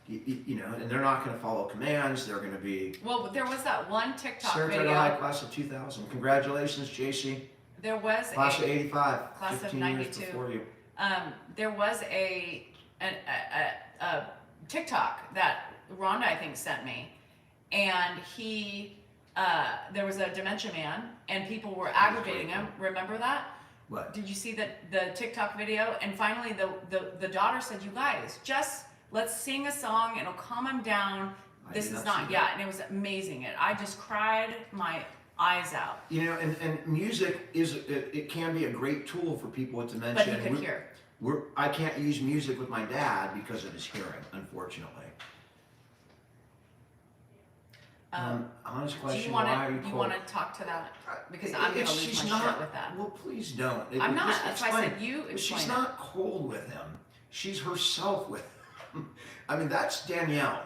and they're not going to follow commands, they're going to be... Well, there was that one TikTok Saratoga High, video. class of 2000. Congratulations, JC. There was Class of a 85. Class of 15 years 92. before you. there was a TikTok that Rhonda, I think, sent me, and there was a dementia man, and people were aggravating him. Remember that? What? Did you see the TikTok video? And finally, the daughter said, "You guys, just let's sing a song. It'll calm him down. I This did is not not see yeah." And it was amazing. I just cried my eyes out. And music it can be a great tool for people with dementia. But he and could hear. I can't use music with my dad because of his hearing, unfortunately. Honest Do question, you why want are you to? You cold? want to talk to that? Because I'm gonna If lose she's my shit not, with that. well, please don't. I'm not. Just That's why I explain. said you But she's explain it. not cold with him. She's herself with him. I mean, that's Danielle.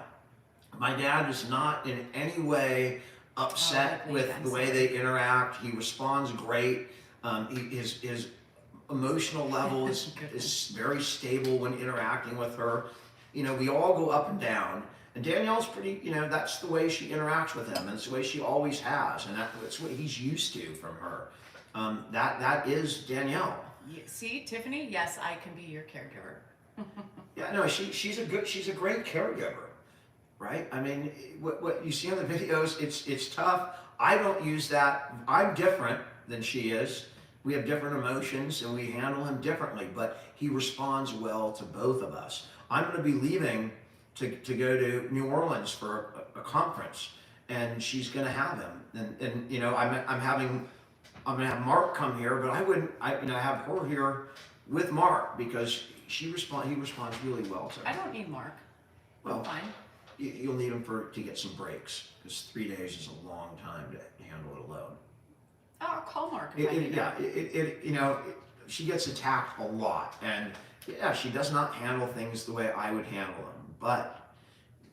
My dad is not in any way upset Oh, with I'm the way sorry. they interact. He responds great. His emotional level is very stable when interacting with her. We all go up and down. And Danielle's pretty, that's the way she interacts with him. And it's the way she always has. And that's what he's used to from her. That is Danielle. See, Tiffany? Yes, I can be your caregiver. Yeah, no, she's a great caregiver, right? I mean, what you see on the videos, it's tough. I don't use that. I'm different than she is. We have different emotions and we handle him differently, but he responds well to both of us. I'm going to be leaving to go to New Orleans for a conference, and she's going to have him. And I'm going to have Mark come here, but I have her here with Mark because he responds really well to her. I don't need Mark. Well, I'm fine. You'll need him to get some breaks because 3 days is a long time to handle it alone. Oh, I'll call Mark if I need him. She gets attacked a lot, and yeah, she does not handle things the way I would handle them, but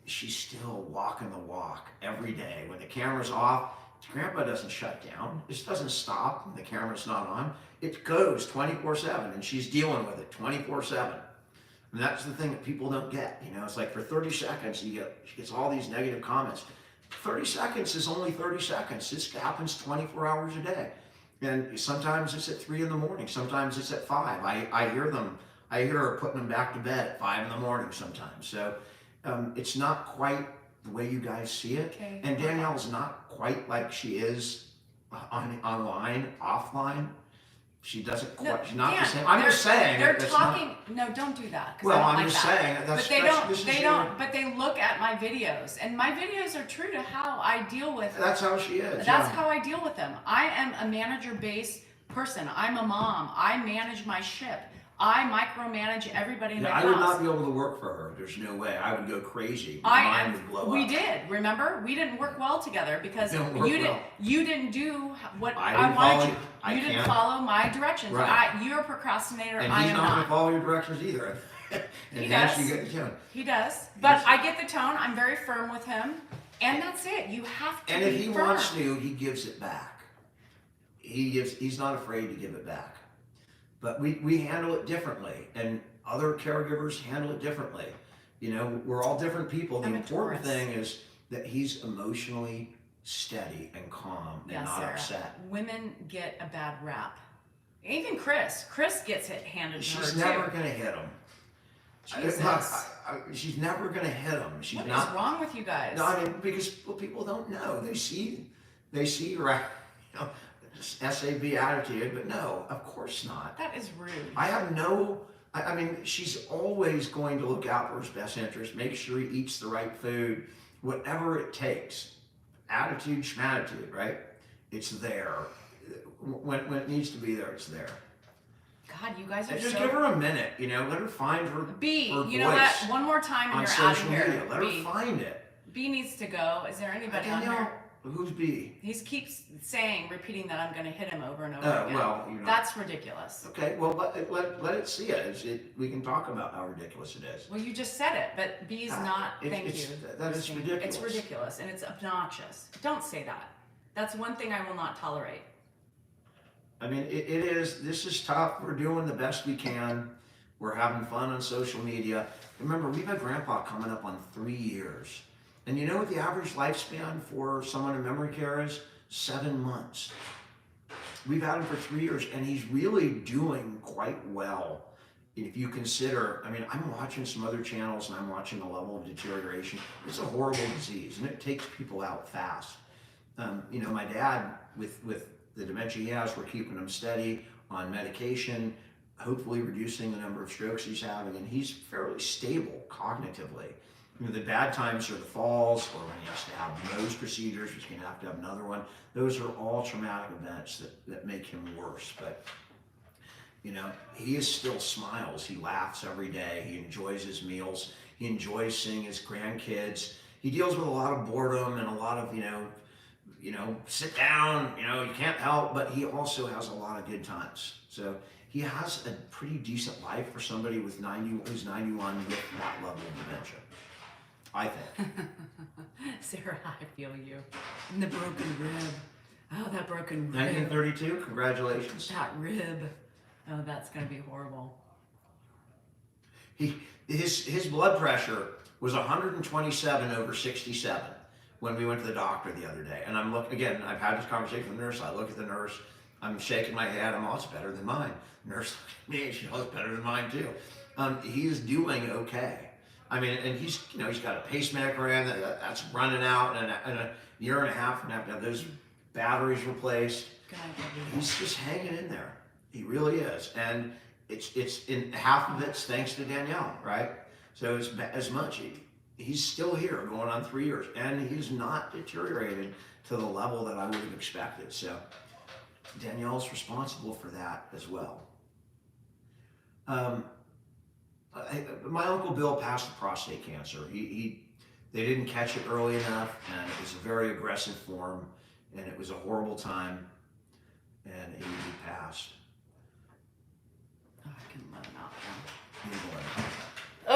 she's still walking the walk every day. When the camera's off, Grandpa doesn't shut down. It doesn't stop when the camera's not on. It goes 24/7, and she's dealing with it 24/7. And that's the thing that people don't get. It's like for 30 seconds, she gets all these negative comments. 30 seconds is only 30 seconds. This happens 24 hours a day. And sometimes it's at 3 in the morning. Sometimes it's at 5. I hear them. I hear her putting them back to bed at 5 in the morning sometimes. So it's not quite the way you guys see it. Okay. And Danielle's not quite like she is online, offline. She doesn't quite, she's not Dan, the same. I'm just saying. They're that's talking, no, don't do that. 'Cause Well, I don't I'm like just that. saying, that's, But they this is they your- don't, but they look at my videos, and my videos are true to how I deal with. That's how she is. That's yeah. how I deal with them. I am a manager-based person. I'm a mom. I manage my ship. I micromanage everybody in Yeah, my I would house. not be able to work for her. There's no way. I would go crazy. I My mind am. would blow We up. did. Remember, we didn't work well together because Didn't work you well. didn't do what I I didn't wanted follow you. you. I You didn't can't. follow my directions. Right. You're a procrastinator. And I he's am not going not. to follow your directions either. And He hence does. you get the tone. He does. But Yes. I get the tone. I'm very firm with him, and that's it. You have to And be if he firm. wants to, he gives it back. He's not afraid to give it back. But we handle it differently, and other caregivers handle it differently. You know, we're all different people. The I'm a important Taurus. thing is that he's emotionally steady and calm and Yeah, not Sarah. upset. Women get a bad rap. Even Chris gets it handed to her She's too. never going to hit him. Jesus. She's never going to hit him. She's What is not. wrong with you guys? No, I mean, because people don't know. They see right, you know, SAB attitude, but no, of course not. That is rude. I have no. I mean, she's always going to look out for his best interest, make sure he eats the right food, whatever it takes. Attitude, schmattitude, right? It's there. When it needs to be there, it's there. God, you guys are And just so. give her a minute, you know, let her find her, B, her you know what? voice One more time and on you're out of social here. media. Let B. her find it. B needs to go. Is there anybody on Danielle, here? who's B? He keeps repeating that I'm going to hit him over and over Oh, again. well, you know. That's ridiculous. Okay, well, let it see it. We can talk about how ridiculous it is. Well, you just said it, but B's not. Thank you. That is Christine. ridiculous. It's ridiculous and it's obnoxious. Don't say that. That's one thing I will not tolerate. I mean, it is. This is tough. We're doing the best we can. We're having fun on social media. Remember, we've had Grandpa coming up on 3 years. And you know what the average lifespan for someone in memory care is? 7 months. We've had him for 3 years, and he's really doing quite well. If you consider, I mean, I'm watching some other channels, and I'm watching the level of deterioration. It's a horrible disease, and it takes people out fast. You know, my dad, with the dementia he has, we're keeping him steady on medication, hopefully reducing the number of strokes he's having, and he's fairly stable cognitively. You know, the bad times are the falls, or when he has to have nose procedures, he's going to have another one. Those are all traumatic events that make him worse. But, you know, he still smiles. He laughs every day. He enjoys his meals. He enjoys seeing his grandkids. He deals with a lot of boredom and a lot of, you know, sit down, you can't help, but he also has a lot of good times. So he has a pretty decent life for somebody who's 91 with that level of dementia, I think. Sarah, I feel you. And the broken rib. Oh, that broken rib. 1932, congratulations. That rib. Oh, that's going to be horrible. His blood pressure was 127/67 when we went to the doctor the other day. And I'm again, I've had this conversation with the nurse. I look at the nurse, I'm shaking my head, it's better than mine. The nurse looked at me, she goes, it's better than mine too. He's doing okay. I mean, and he's got a pacemaker in that's running out, and a year and a half and have to have those batteries replaced. God, I love you. He's just hanging in there. He really is. And it's in half of it's thanks to Danielle, right? So it's as much. He's still here going on 3 years, and he's not deteriorated to the level that I would have expected. So Danielle's responsible for that as well. My Uncle Bill passed with prostate cancer. They didn't catch it early enough, and it was a very aggressive form, and it was a horrible time, and he passed. Oh, I can let him out He was born. now.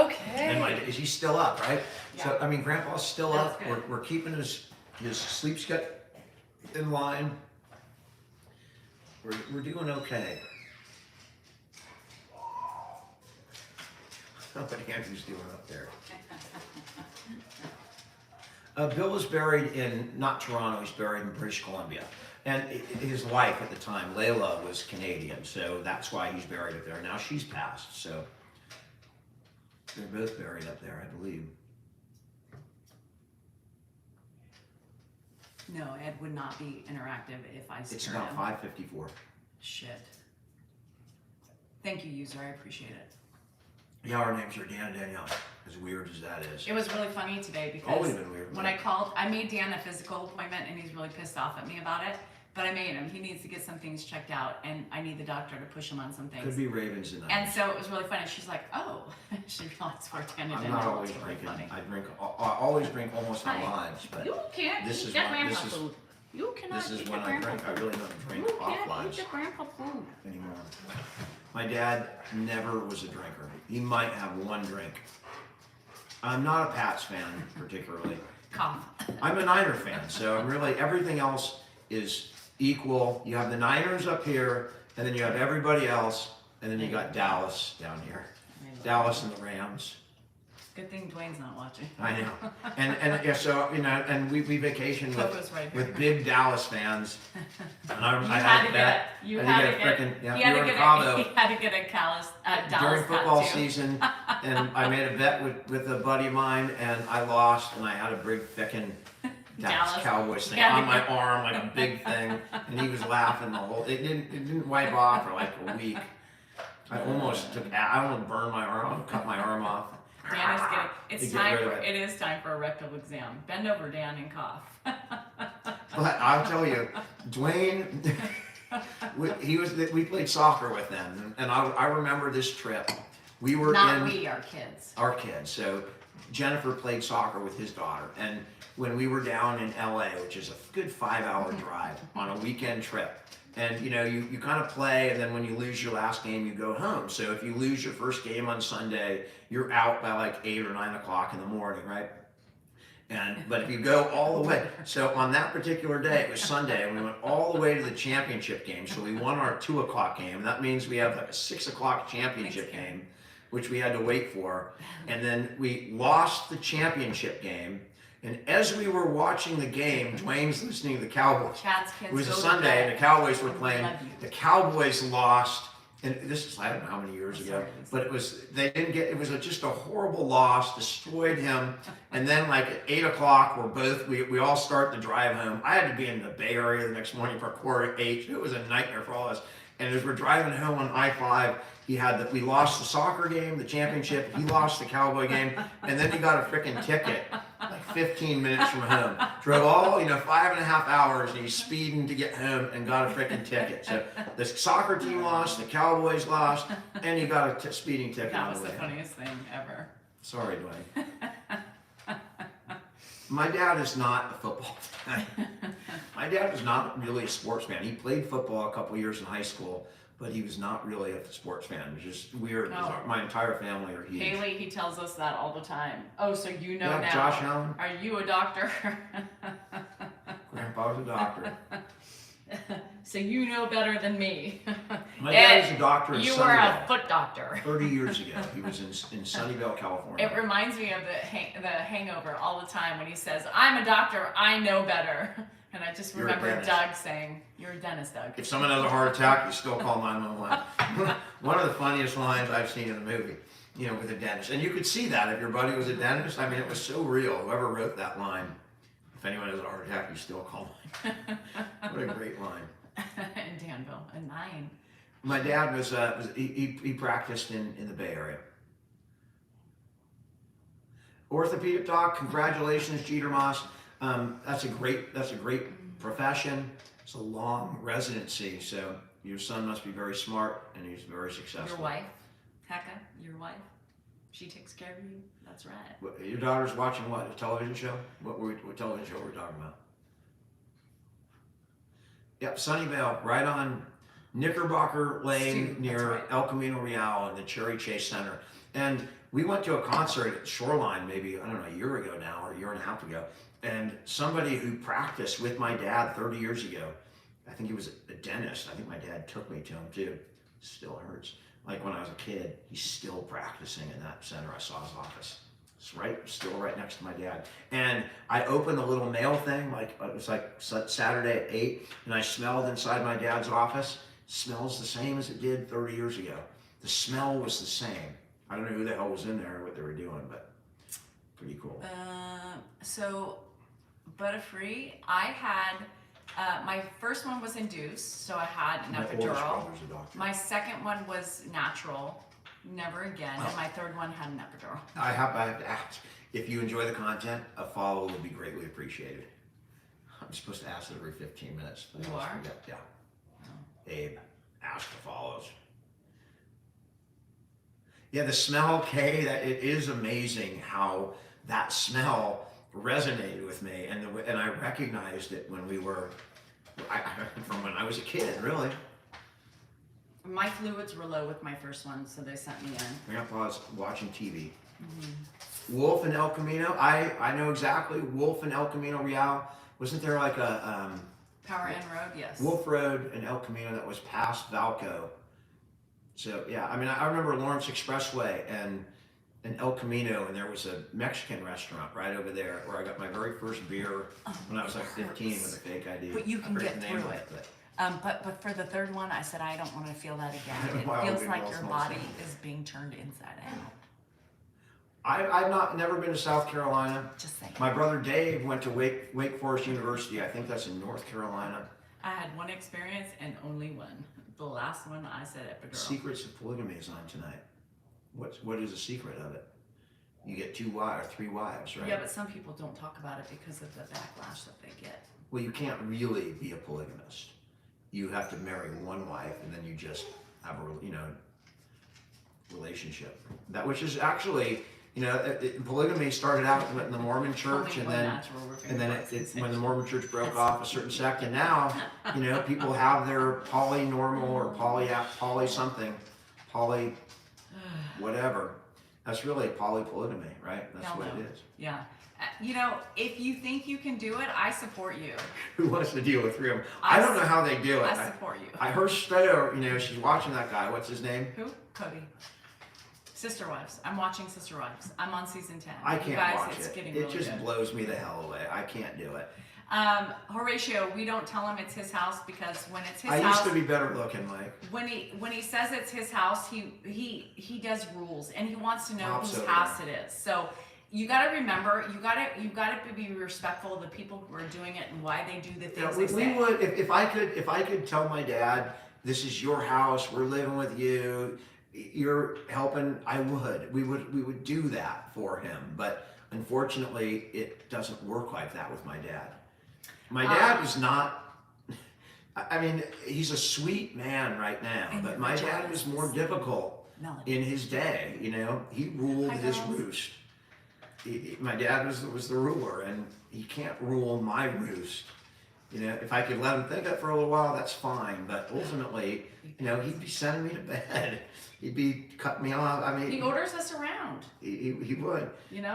Okay. And he's still up, right? Yeah. So, I mean, Grandpa's still That's up. good. We're keeping his sleep schedule in line. We're doing okay. What Andrew's doing up there. Bill is buried not Toronto, he's buried in British Columbia. And his wife at the time, Layla, was Canadian, so that's why he's buried up there. Now she's passed, so they're both buried up there, I believe. No, Ed would not be interactive if I scared It's him. about 5:54. Shit. Thank you, user. I appreciate it. Yeah, our names are Dan and Danielle. As weird as that is. It was really funny today because Always been weird. when I called, I made Dan a physical appointment and he's really pissed off at me about it. But I made him. He needs to get some things checked out and I need the doctor to push him on some things. Could be Ravens tonight. And so it was really funny. She's like, oh, she realized we're Dan and I'm Danielle. not always It's really drinking. funny. I drink. I always drink almost my Hi. lives, but You can't this eat is the when- grandpa this is- food. You cannot this is eat when the I grandpa drink. I food. really don't drink You off can't eat lives the grandpa food. anymore. My dad never was a drinker. He might have one drink. I'm not a Pats fan particularly. Cough. I'm a Niner fan, so I'm really everything else is equal. You have the Niners up here, and then you have everybody else, and then you got Dallas down here. Dallas and the Rams. Good thing Dwayne's not watching. I know. And yeah, so you know, and we vacation Coco's right here. with big Dallas fans. And I You had had to that. get. You I had to get a get. frickin' yeah, He had we to were in get Cabo. He had to get a Dallas During football tattoo. season, and I made a bet with a buddy of mine, and I lost, and I had a big frickin' Dallas Dallas. Cowboys thing Yeah. on my arm, like a big thing, and he was laughing the whole. It didn't wipe off for like a week. I almost burned my arm, cut my arm off. Dan is getting. It's To get time rid for. of It is time for a rectal exam. Bend over, Dan, and cough. But I'll tell you, Dwayne, we played soccer with them, and I remember this trip. We were Not in we, our kids. our kids. So Jennifer played soccer with his daughter, and when we were down in LA, which is a good 5-hour drive on a weekend trip, and you know you kind of play, and then when you lose your last game, you go home. So if you lose your first game on Sunday, you're out by like 8 or 9 o'clock in the morning, right? But if you go all the way, so on that particular day, it was Sunday, and we went all the way to the championship game. So we won our 2 o'clock game. That means we have like a 6 o'clock championship game, which we had to wait for. And then we lost the championship game. And as we were watching the game, Dwayne's listening to the Cowboys. Chad's kids. It was a go to Sunday, bed. and the Cowboys were playing. Love you. The Cowboys lost, and this is I don't know how many years ago, Sorry. but they didn't get. It was just a horrible loss, destroyed him. And then like at 8 o'clock, we all start the drive home. I had to be in the Bay Area the next morning for 8:15. It was a nightmare for all of us. And as we're driving home on I-5, we lost the soccer game, the championship. He lost the Cowboy game, and then he got a freaking ticket, like 15 minutes from home. Drove all 5.5 hours, and he's speeding to get home and got a freaking ticket. So the soccer team lost, the Cowboys lost, and he got a speeding ticket That on was the the way. funniest thing ever. Sorry, Dwayne. My dad is not a football fan. My dad was not really a sports fan. He played football a couple years in high school, but he was not really a sports fan. It was just weird. Oh. My entire family are huge. Haley, he tells us that all the time. Oh, so you know Yeah, now. Josh Allen. Are you a doctor? Grandpa was a doctor. So you know better than me. My dad was a doctor in You were a Sunnyvale. foot doctor. 30 years ago. He was in Sunnyvale, California. It reminds me of the Hangover all the time when he says, "I'm a doctor. I know better." And I just You're a remember dentist. Doug saying, "You're a dentist, Doug." If someone has a heart attack, you still call 911. One of the funniest lines I've seen in a movie, with a dentist. And you could see that if your buddy was a dentist. I mean, it was so real. Whoever wrote that line, if anyone has a heart attack, you still call 911. What a great line. In Danville, a 9. My dad he practiced in the Bay Area. Orthopedic doc, congratulations, Jeter Moss. That's a great profession. It's a long residency, so your son must be very smart and he's very successful. Your wife, Hecka, your wife, she takes care of you. That's right. Your daughter's watching what? A television show? What television show are we talking about? Yep, Sunnyvale, right on Knickerbocker Lane That's near right. El Camino Real and the Cherry Chase Center. And we went to a concert at Shoreline maybe, I don't know, a year ago now or a year and a half ago. And somebody who practiced with my dad 30 years ago, I think he was a dentist. I think my dad took me to him too. Still hurts. Like when I was a kid, he's still practicing in that center. I saw his office. It's still right next to my dad. And I opened a little mail thing, it was like Saturday at 8, and I smelled inside my dad's office. It smells the same as it did 30 years ago. The smell was the same. I don't know who the hell was in there or what they were doing, but pretty cool. So Butterfree. I had my first one was induced, so I had an My oldest epidural. brother's a doctor. My second one was natural, never again, and my third one had an epidural. I have to ask, if you enjoy the content, a follow would be greatly appreciated. I'm supposed to ask it every 15 minutes. I You always are? forget. Yeah. Abe, ask for follows. Yeah, the smell, Kay, that it is amazing how that smell resonated with me, and I recognized it when we were, from when I was a kid, really. My fluids were low with my first one, so they sent me in. Grandpa's watching TV. Wolf and El Camino, I know exactly. Wolf and El Camino Real. Wasn't there like a Power Inn Road, yes. Wolf Road and El Camino that was past Valco? So yeah, I mean, I remember Lawrence Expressway and El Camino, and there was a Mexican restaurant right over there where I got my very first beer when I was like 15 with a fake ID. But you I can forget get the name through of it. but- But for the third one, I said I don't want to feel that again. It Wow, feels big like balls, your small body size. is being turned inside out. I've never been to South Carolina. Just saying. My brother Dave went to Wake Forest University. I think that's in North Carolina. I had one experience and only one. The last one I said epidural. Secrets of Polygamy is on tonight. What is the secret of it? You get 2 wives, 3 wives, right? Yeah, but some people don't talk about it because of the backlash that they get. Well, you can't really be a polygamist. You have to marry one wife, and then you just have a relationship. That which is actually, polygamy started out in the Mormon Church, and then when the Mormon Church broke off a certain sect, and now, people have their polynormal or poly something, poly whatever. That's really polypolygamy, right? That's Hell what no. it is. Yeah. If you think you can do it, I support you. Who wants to deal with 3 of them? I don't know how they do it. I support you. I heard Stowe, she's watching that guy. What's his name? Who? Cody. Sister Wives. I'm watching Sister Wives. I'm on season 10. I You can't guys, watch it's it. getting It really just good. blows me the hell away. I can't do it. Horatio, we don't tell him it's his house because when it's his I house, used to be better looking, Mike. when he says it's his house, he does rules and he wants to know Hope whose so, house it is. So you got to remember, you got to be respectful of the people who are doing it and why they do the things they We say. would, if I could tell my dad, this is your house, we're living with you, you're helping, I would. We would do that for him. But unfortunately, it doesn't work like that with my dad. My dad is not, I mean, he's a sweet man right now, And but your my vagina dad was is more difficult Melody. in his day, he ruled Hi, his girls. roost. My dad was the ruler, and he can't rule my roost. If I could let him think it for a little while, that's fine, but ultimately, he'd be sending me to bed. He'd be cutting me off. I mean, He orders us around, he would.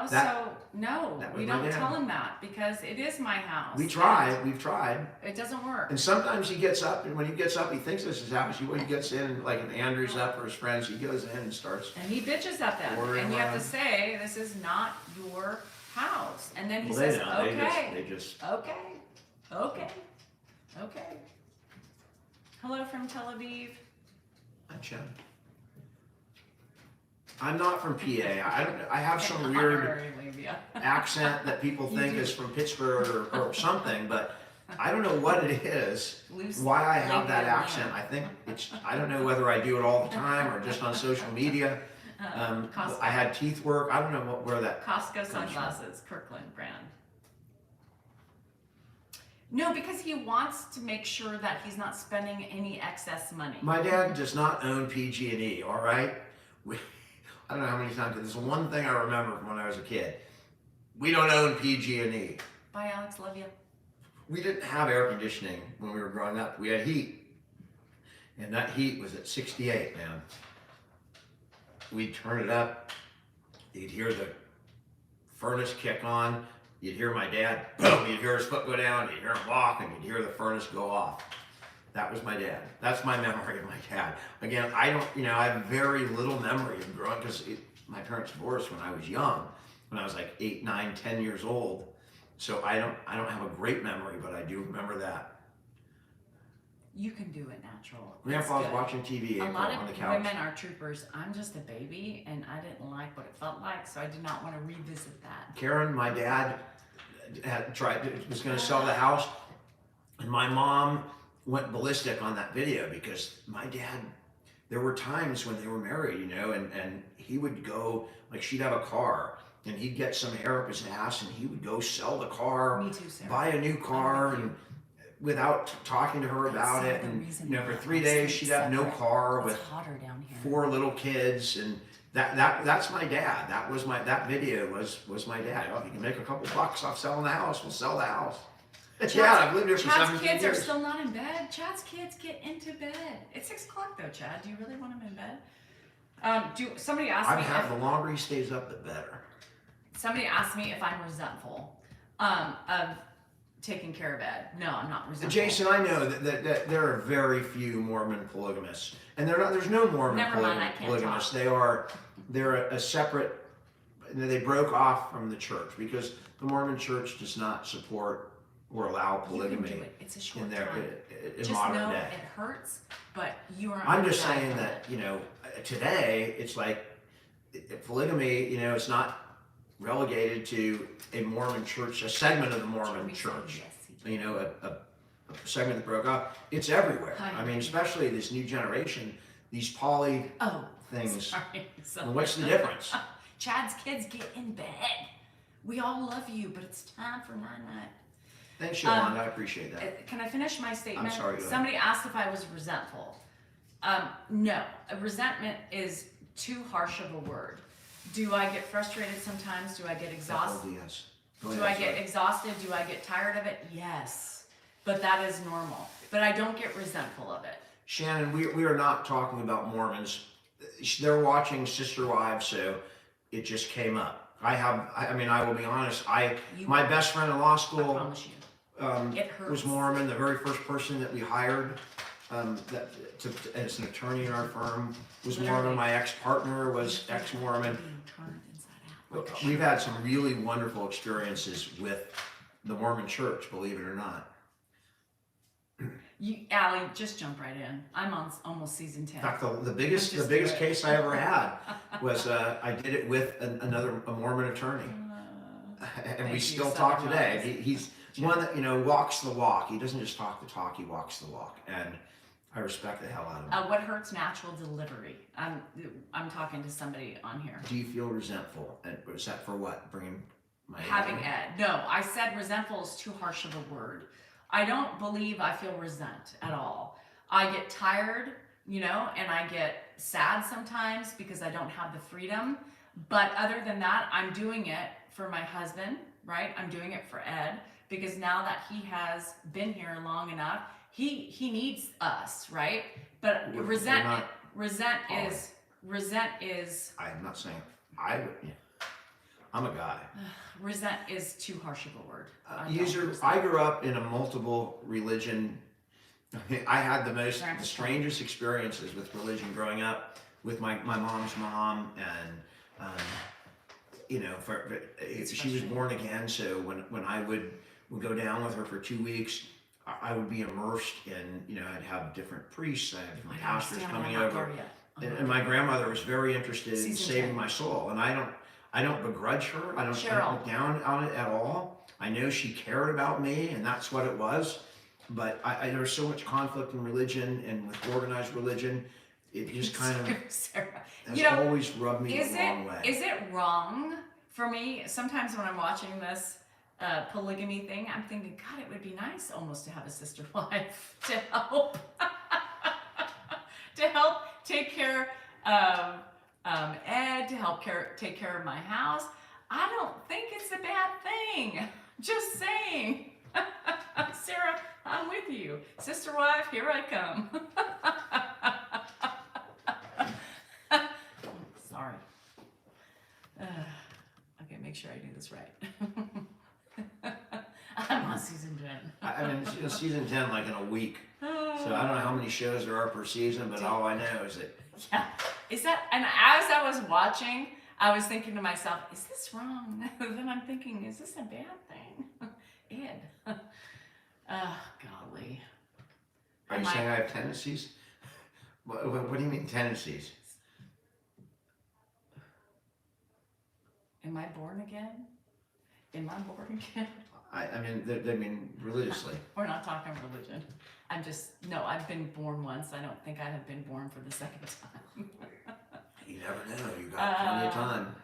so no, that was we my don't dad. tell him that because it is my house. We've tried. It doesn't work. And sometimes he gets up, and when he gets up, he thinks this is his house. When he gets in, like an Andrew's up or his friends, he goes in and starts. And he bitches at them. Ordering And you have to around. say, this is not your house. And then he Well, says, they don't. okay, They just. okay. Hello from Tel Aviv. I'm Chad. I'm not from PA. I have some weird Honorary Labia. accent that people You think do. is from Pittsburgh or something, but I don't know what it is. Loose Why I have that labia accent. I think I don't know whether I do it all the time or just on social media. Costco. I had teeth work. I don't know where that. Costco sunglasses, Kirkland brand. No, because he wants to make sure that he's not spending any excess money. My dad does not own PG&E. All right. I don't know how many times. There's one thing I remember from when I was a kid. We don't own PG&E. Bye, Alex. Love you. We didn't have air conditioning when we were growing up. We had heat. And that heat was at 68, man. We'd turn it up. You'd hear the furnace kick on. You'd hear my dad, boom, you'd hear his foot go down, you'd hear him walk, and you'd hear the furnace go off. That was my dad. That's my memory of my dad. Again, I have very little memory of growing, because my parents divorced when I was young, when I was like 8, 9, 10 years old. So I don't have a great memory, but I do remember that. You can do it natural. It's Grandpa's good. watching TV, A April, lot on the of couch. women are troopers. I'm just a baby, and I didn't like what it felt like, so I did not want to revisit that. Karen, my dad, was going to sell the house, and my mom went ballistic on that video because my dad. There were times when they were married, and he would go, like, she'd have a car, and he'd get some hair up his ass, and he would go sell the car, Me too, Sarah. buy a new car, and without talking to her about it. And for 3 days she'd have no car with hotter down here. 4 little kids, and that's my dad. That video was my dad. Oh, if you can make a couple bucks off selling the house, we'll sell the house. Yeah, I've lived here for Chad's 17 kids years. are still not in bed. Chad's kids get into bed. It's 6 o'clock though, Chad. Do you really want them in bed? Somebody asked me The longer he stays up, the better. Somebody asked me if I'm resentful of taking care of Ed. No, I'm not resentful. Jason, I know that there are very few Mormon polygamists, and there's no Mormon Never mind, I can't polygamists. talk. They're a separate. They broke off from the church because the Mormon Church does not support or allow polygamy You can do it. It's a short in their time. in Just modern know day. it hurts, but you are. I'm just saying that today it's like polygamy. It's not relegated to a Mormon church, a segment of the Mormon church. A segment that broke up. It's everywhere. I mean, especially this new generation, these poly things. Sorry. Well, what's the difference? Chad's kids get in bed. We all love you, but it's time for night-night. Thanks, Yolanda. I appreciate that. Can I finish my statement? I'm sorry, go ahead. Somebody asked if I was resentful. No, resentment is too harsh of a word. Do I get frustrated sometimes? Do I get exhausted? Yes. Do I get exhausted? Do I get tired of it? Yes. But that is normal. But I don't get resentful of it. Shannon, we are not talking about Mormons. They're watching Sister Wives, so it just came up. I will be honest. My best friend in law I school promise you. It hurts. was Mormon. The very first person that we hired as an attorney in our firm was Mormon. My ex-partner was ex-Mormon. Being turned inside out. We've had some really wonderful experiences with the Mormon Church, believe it or not. Allie, just jump right in. I'm on almost season 10. In fact, the biggest Just do it. case I ever had was I did it with a Mormon attorney, and Thank we you, still Southern talk today. Moms. He's one that walks the walk. He doesn't just talk the talk; he walks the walk, and I respect the hell out of him. What hurts natural delivery? I'm talking to somebody on here. Do you feel resentful? And was that for what? Bringing my Having Ed. No, I said resentful is too harsh of a word. I don't believe I feel resent at all. I get tired, and I get sad sometimes because I don't have the freedom. But other than that, I'm doing it for my husband, right? I'm doing it for Ed because now that he has been here long enough, he needs us, right? But resent is. I'm not saying I would. Yeah. I'm a guy. Resent is too harsh of a word. I grew up in a multiple religion. I had the strangest experiences with religion growing up with my mom's mom, and she was born again. So when I would go down with her for 2 weeks, I would be immersed in, I'd have different priests, I had different pastors coming over, and my grandmother was very interested in saving my soul, and I don't begrudge her. I don't look down on it at all. I know she cared about me, and that's what it was. But there's so much conflict in religion and with organized religion. It just kind of Sarah, has always rubbed me the wrong way. Is it wrong for me? Sometimes when I'm watching this polygamy thing, I'm thinking, God, it would be nice almost to have a sister wife to help take care of Ed, to help take care of my house. I don't think it's a bad thing. Just saying. Sarah, I'm with you. Sister wife, here I come. Sorry. Okay, make sure I do this right. I'm on season 10. I mean, season 10 like in a week. So I don't know how many shows there are per season, but all I know is that. Yeah. Is that, and as I was watching, I was thinking to myself, is this wrong? Then I'm thinking, is this a bad thing? Ed. Golly. Are you saying I have tendencies? What do you mean tendencies? Am I born again? Am I born again? I mean religiously. We're not talking religion. I've been born once. I don't think I have been born for the second time. You never know. You got plenty of time.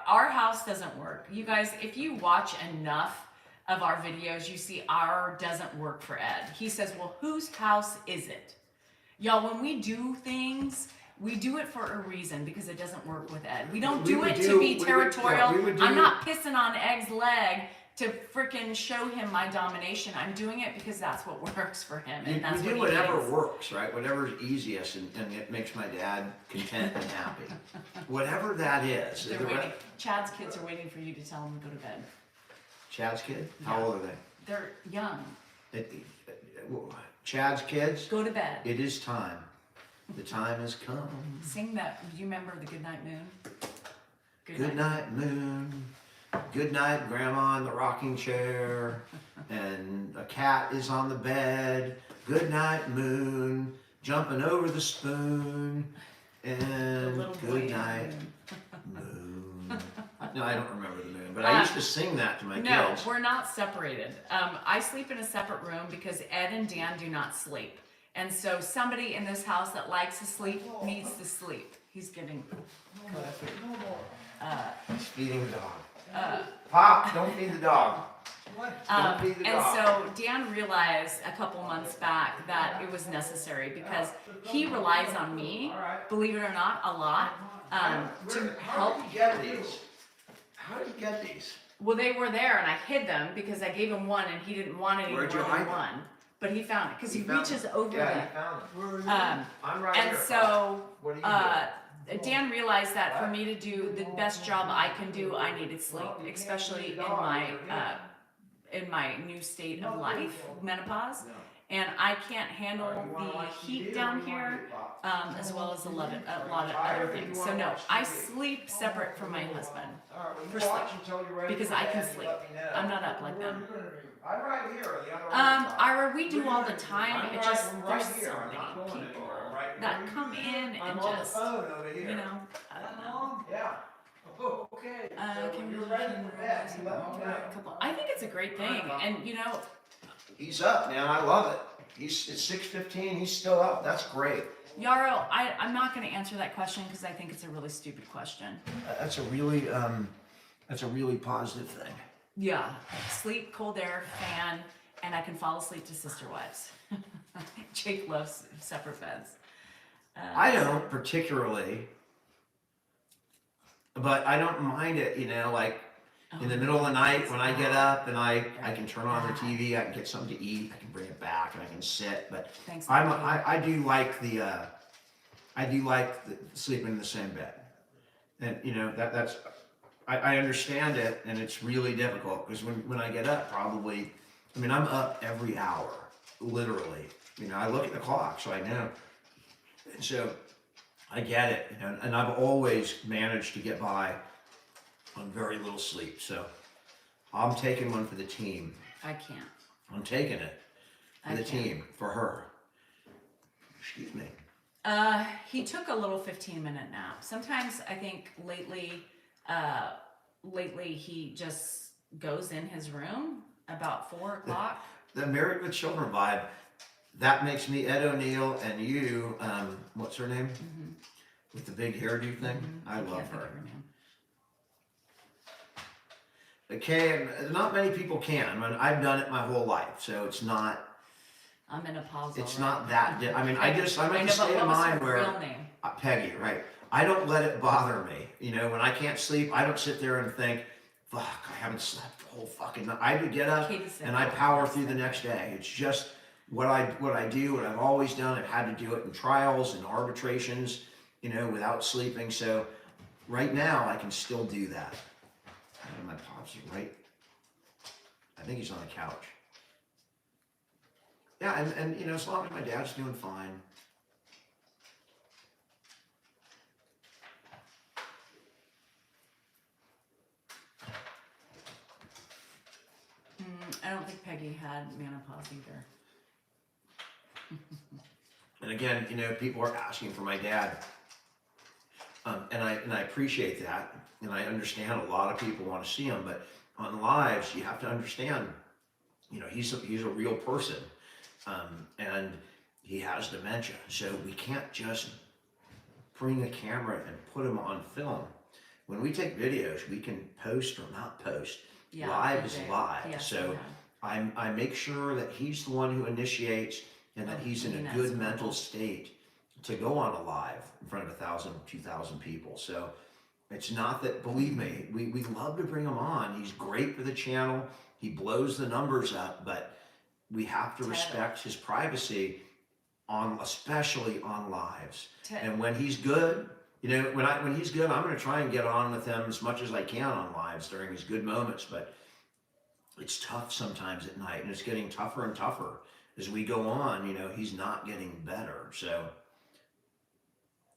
Our house doesn't work. You guys, if you watch enough of our videos, you see our doesn't work for Ed. He says, well, whose house is it? Y'all, when we do things, we do it for a reason because it doesn't work with Ed. We don't do it to be territorial. I'm not pissing on Ed's leg to freaking show him my domination. I'm doing it because that's what works for him, and that's we what do he whatever needs. works, right? Whatever's easiest and it makes my dad content and happy. Whatever that is. They're waiting. Chad's kids are waiting for you to tell them to go to bed. Chad's kid? How Yeah. old are they? They're young. Chad's kids? Go to bed. It is time. The time has come. Sing that. Do you remember the Goodnight Moon? Good night, moon. Good night, grandma in the rocking chair. And a cat is on the bed. Good night, moon. Jumping over the spoon. The And little boy good in the night, moon. moon. No, I don't remember the moon, but I used to sing that to my No, kids. we're not separated. I sleep in a separate room because Ed and Dan do not sleep. And so somebody in this house that likes to sleep needs to sleep. He's getting He's feeding the dog. Pop, don't feed the dog. Don't feed the and dog. so Dan realized a couple months back that it was necessary because he relies on me, believe it or not, a lot, to help. How did you get these? How did you get these? Well, they were there and I hid them because I gave him one and he didn't want any more Where'd you than hide them? one. But he found it because he found reaches them. over Yeah, them. he found them. Where is it? I'm right And here. so What are you Dan realized that for me to do the best job I can do, I needed sleep, especially in my new state of life, menopause. And I can't handle the heat down here, as well as a lot of other things. So no, I sleep separate from my husband for sleep because I can sleep. I'm not up like them. I'm right here on the other Ira, we do all the time. It just there's so many people that come in and just, you know, I don't know. Yeah. Okay. Can we I think it's a great thing, and you know, He's up, man. I love it. It's 6:15. He's still up. That's great. Yarrow, I'm not going to answer that question because I think it's a really stupid question. That's a really positive thing. Yeah, sleep, cold air, fan, and I can fall asleep to Sister Wives. Jake loves separate beds. I don't particularly, but I don't mind it, you know, like in the middle of the night when I get up and I can turn on the TV, I can get something to eat, I can bring it back and I can sit, but Thanks. I do like sleeping in the same bed. And you know, I understand it and it's really difficult because when I get up probably, I mean, I'm up every hour, literally. You know, I look at the clock so I know. And so I get it, you know, and I've always managed to get by on very little sleep. So I'm taking one for the team. I can't. I'm taking it for I the can't. team, for her. Excuse me. He took a little 15-minute nap. Sometimes I think lately he just goes in his room about 4 o'clock. The Married with Children vibe, that makes me Ed O'Neill and you, what's her name? With the big hairdo thing? I love Can't think her. of name. Okay, not many people can. I mean, I've done it my whole life, so it's not. I'm in a pause. It's already. not that. I mean, I'm I at the know, but state what of was mind her where real name? Peggy, right? I don't let it bother me. You know, when I can't sleep, I don't sit there and think, "Fuck, I haven't slept the whole fucking night." I get up Katie said and I that. power through the next day. It's just what I do, what I've always done. I've had to do it in trials and arbitrations, you know, without sleeping. So right now, I can still do that. And my pops are right. I think he's on the couch. Yeah, and you know, as long as my dad's doing fine. I don't think Peggy had menopause either. And again, you know, people are asking for my dad, and I appreciate that, and I understand a lot of people want to see him, but on lives, you have to understand, you know, he's a real person, and he has dementia. So we can't just bring a camera and put him on film. When we take videos, we can post or not post. Yeah, Live they is do. live. Yes, So they have. I make sure that he's the one who initiates and that Oh, he's in I mean, a that's good horrible. mental state to go on a live in front of 1,000, 2,000 people. So it's not that, believe me, we love to bring him on. He's great for the channel. He blows the numbers up, but we have to Ted. respect his privacy on, especially on lives. Ted. And when he's good, you know, when he's good, I'm going to try and get on with him as much as I can on lives during his good moments. But it's tough sometimes at night, and it's getting tougher and tougher as we go on. You know, he's not getting better. So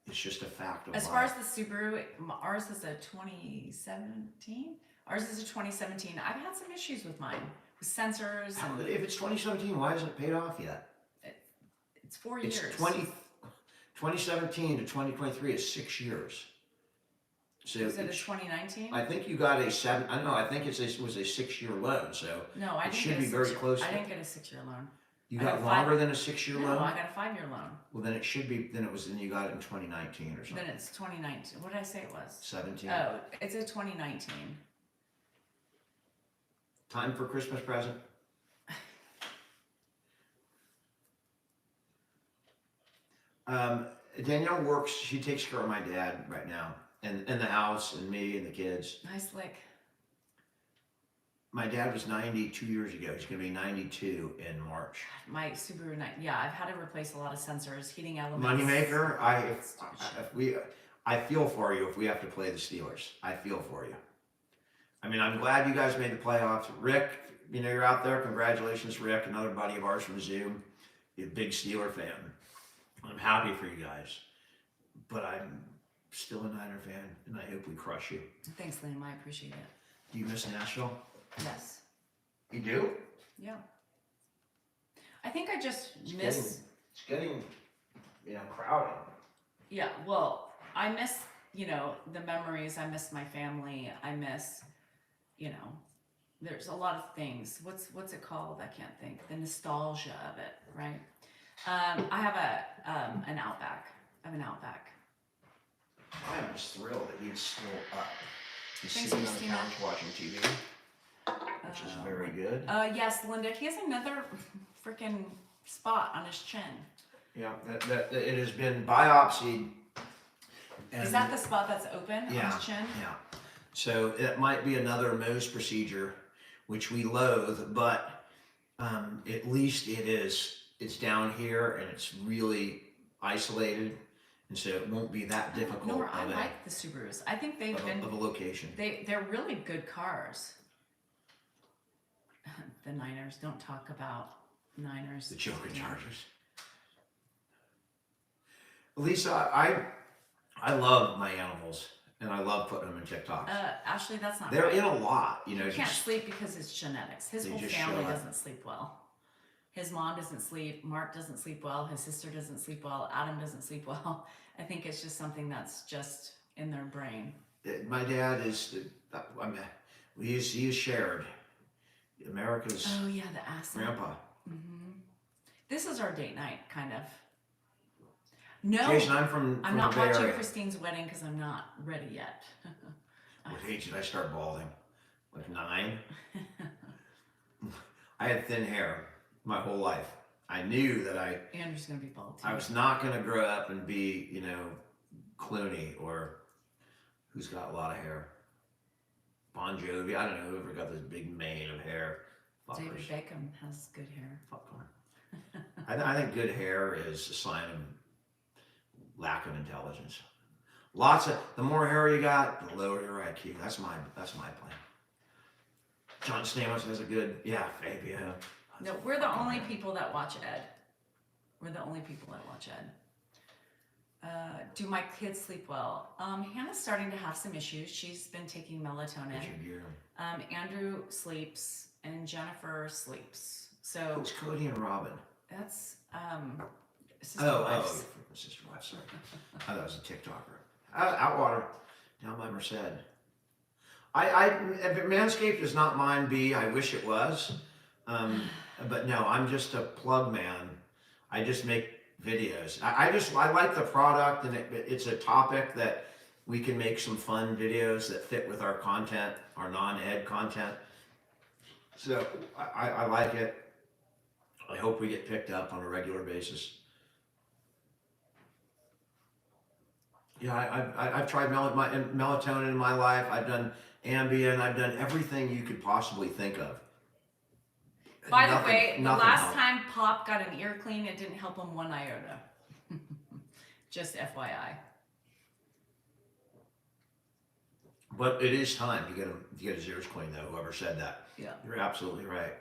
it's just a fact of As life. far as the Subaru, ours is a 2017. Ours is a 2017. I've had some issues with mine, with sensors, and If it's 2017, why isn't it paid off yet? it's 4 It's years. 2017 to 2023 is 6 years. So Is it a it's- 2019? I think you got a seven. I don't know. I think it was a 6-year loan. So No, I it didn't should get a be very 6-year close I to- didn't get a 6-year loan. you I got got longer than a 6-year No, loan. I got a 5-year loan. Well, then it should be. Then you got it in 2019 or something. Then it's 2019. What did I say it was? 17. Oh, it's a 2019. Time for Christmas present. Danielle works. She takes care of my dad right now, and in the house, and me and the kids. Nice lick. My dad was 92 years ago. He's going to be 92 in March. My Subaru, yeah, I've had to replace a lot of sensors, heating elements. Moneymaker. I feel for you if we have to play the Steelers. I feel for you. I mean, I'm glad you guys made the playoffs. Rick, you know, you're out there. Congratulations, Rick, another buddy of ours from Zoom. You're a big Steeler fan. I'm happy for you guys. But I'm still a Niner fan, and I hope we crush you. Thanks, Liam. I appreciate it. Do you miss Nashville? Yes. You do? Yeah. I think I just It's miss. getting, you know, crowded. Yeah. Well, I miss, you know, the memories. I miss my family. I miss, you know, there's a lot of things. What's it called? I can't think. The nostalgia of it, right? I have an Outback. I have an Outback. I am just thrilled that he's still up. He's Thanks, sitting on the Christina. couch watching TV, which is very good. Yes, Linda. He has another freaking spot on his chin. Yeah, that it has been biopsied. Is that the spot that's open on Yeah, his chin? yeah. So it might be another Mohs procedure, which we loathe, but at least it's down here and it's really isolated, and so it won't be that difficult Nor I of like the Subarus. I think they've of been a location. they're really good cars. The Niners, don't talk about Niners. The Joker Chargers. Lisa, I love my animals, and I love putting them in TikToks. Ashley, that's not They're right. in a lot, you know. He can't just- sleep because it's genetics. His They whole just family show up. doesn't sleep well. His mom doesn't sleep. Mark doesn't sleep well. His sister doesn't sleep well. Adam doesn't sleep well. I think it's just something that's just in their brain. My dad is. He is shared. America's Oh yeah, the acid. grandpa. This is our date night, kind of. No, Jason, I'm from I'm the not Bay watching Area. Christine's wedding because I'm not ready yet. What age did I start balding? Like 9? I had thin hair my whole life. I knew that Andrew's gonna be bald too. I was not going to grow up and be, you know, Clooney or who's got a lot of hair. Bon Jovi. I don't know whoever got this big mane of hair. David Fuckers. Beckham has good hair. Fuck them. I think good hair is a sign of lack of intelligence. The more hair you got, the lower your IQ. That's my plan. John Stamos has a good, Fabio. No, we're the only people that watch Ed. We're the only people that watch Ed. Do my kids sleep well? Hannah's starting to have some issues. She's been taking melatonin. Richard Gere. Andrew sleeps and Jennifer sleeps. So It's Cody and Robin. that's sister wives. Sister wife, sorry. I thought it was a TikToker. Outwater, down by Merced. If Manscaped is not mine, B, I wish it was. But no, I'm just a plug man. I just make videos. I like the product, and it's a topic that we can make some fun videos that fit with our content, our non-ed content. So I like it. I hope we get picked up on a regular basis. Yeah, I've tried melatonin in my life. I've done Ambien. I've done everything you could possibly think of. By the way, the nothing last helped. time Pop got an ear clean, it didn't help him one iota. Just FYI. But it is time to get his ears cleaned, though. Whoever said that, Yeah. you're absolutely right.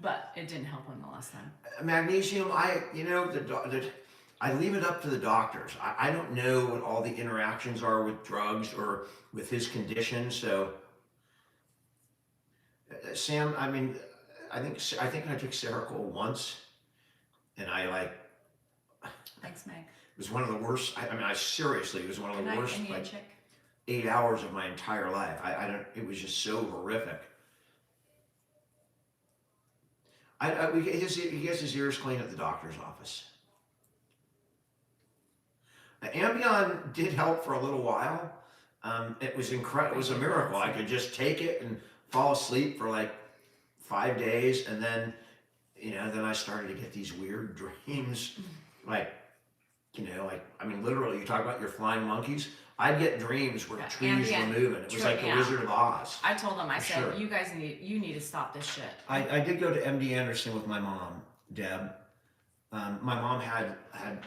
But it didn't help him the last time. Magnesium, I leave it up to the doctors. I don't know what all the interactions are with drugs or with his condition. So, Sam, I mean, I think I took Seroquel once, and Thanks, Meg. it was one of the worst. I seriously, it was one of Good the night, worst Indian chick. 8 hours of my entire life. It was just so horrific. He gets his ears cleaned at the doctor's office. Ambien did help for a little while. It was incredible. It was a miracle. I could just take it and fall asleep for like 5 days, and then I started to get these weird dreams, literally, you talk about your flying monkeys. I'd get dreams where trees were moving. It was like the Wizard of Oz. I told him, I said, Sure. you guys need to stop this shit. I did go to MD Anderson with my mom, Deb. My mom had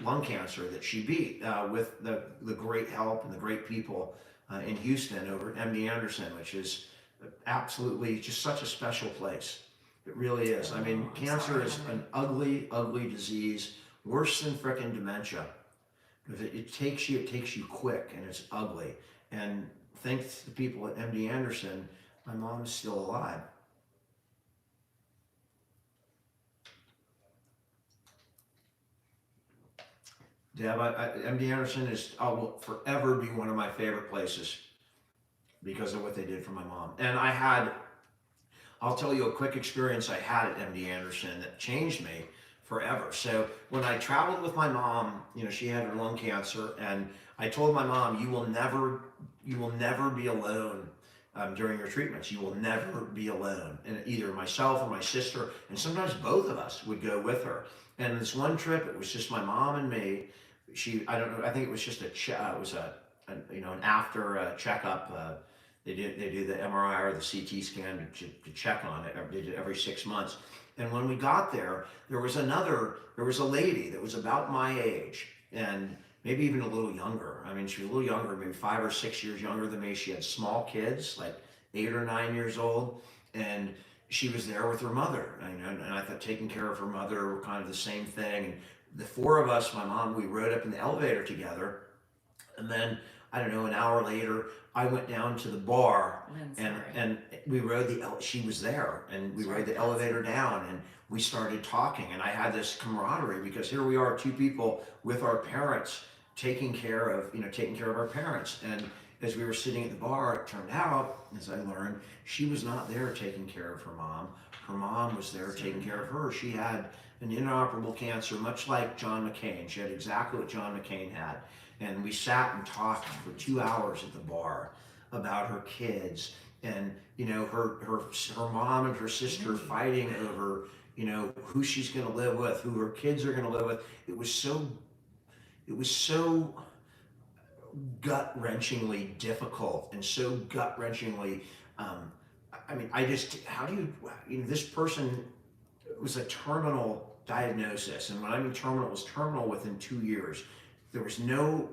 lung cancer that she beat with the great help and the great people in Houston over at MD Anderson, which is absolutely just such a special place. It really is. I mean, cancer is an ugly, ugly disease, worse than frickin' dementia. Because it takes you quick, and it's ugly. And thanks to the people at MD Anderson, my mom is still alive. Deb, MD Anderson will forever be one of my favorite places because of what they did for my mom. And I'll tell you a quick experience I had at MD Anderson that changed me forever. So when I traveled with my mom, she had her lung cancer, and I told my mom, you will never be alone during your treatments. You will never be alone. And either myself or my sister, and sometimes both of us, would go with her. And this one trip, it was just my mom and me. I don't know. I think it was just an after checkup. They do the MRI or the CT scan to check on it. They did every 6 months. And when we got there, there was a lady that was about my age and maybe even a little younger. I mean, she was a little younger, maybe 5 or 6 years younger than me. She had small kids, like 8 or 9 years old, and she was there with her mother. And I thought taking care of her mother were kind of the same thing. And the four of us, my mom, we rode up in the elevator together. And then, I don't know, an hour later, I went down to the bar, and we rode she was there, and we rode the elevator down, and we started talking, and I had this camaraderie because here we are, two people with our parents taking care of our parents. And as we were sitting at the bar, it turned out, as I learned, she was not there taking care of her mom. Her mom was there taking care of her. She had an inoperable cancer, much like John McCain. She had exactly what John McCain had. And we sat and talked for 2 hours at the bar about her kids and, her mom and her sister fighting over, who she's going to live with, who her kids are going to live with. It was so gut-wrenchingly difficult and so gut-wrenchingly, this person was a terminal diagnosis. And when I mean terminal, it was terminal within 2 years. There was no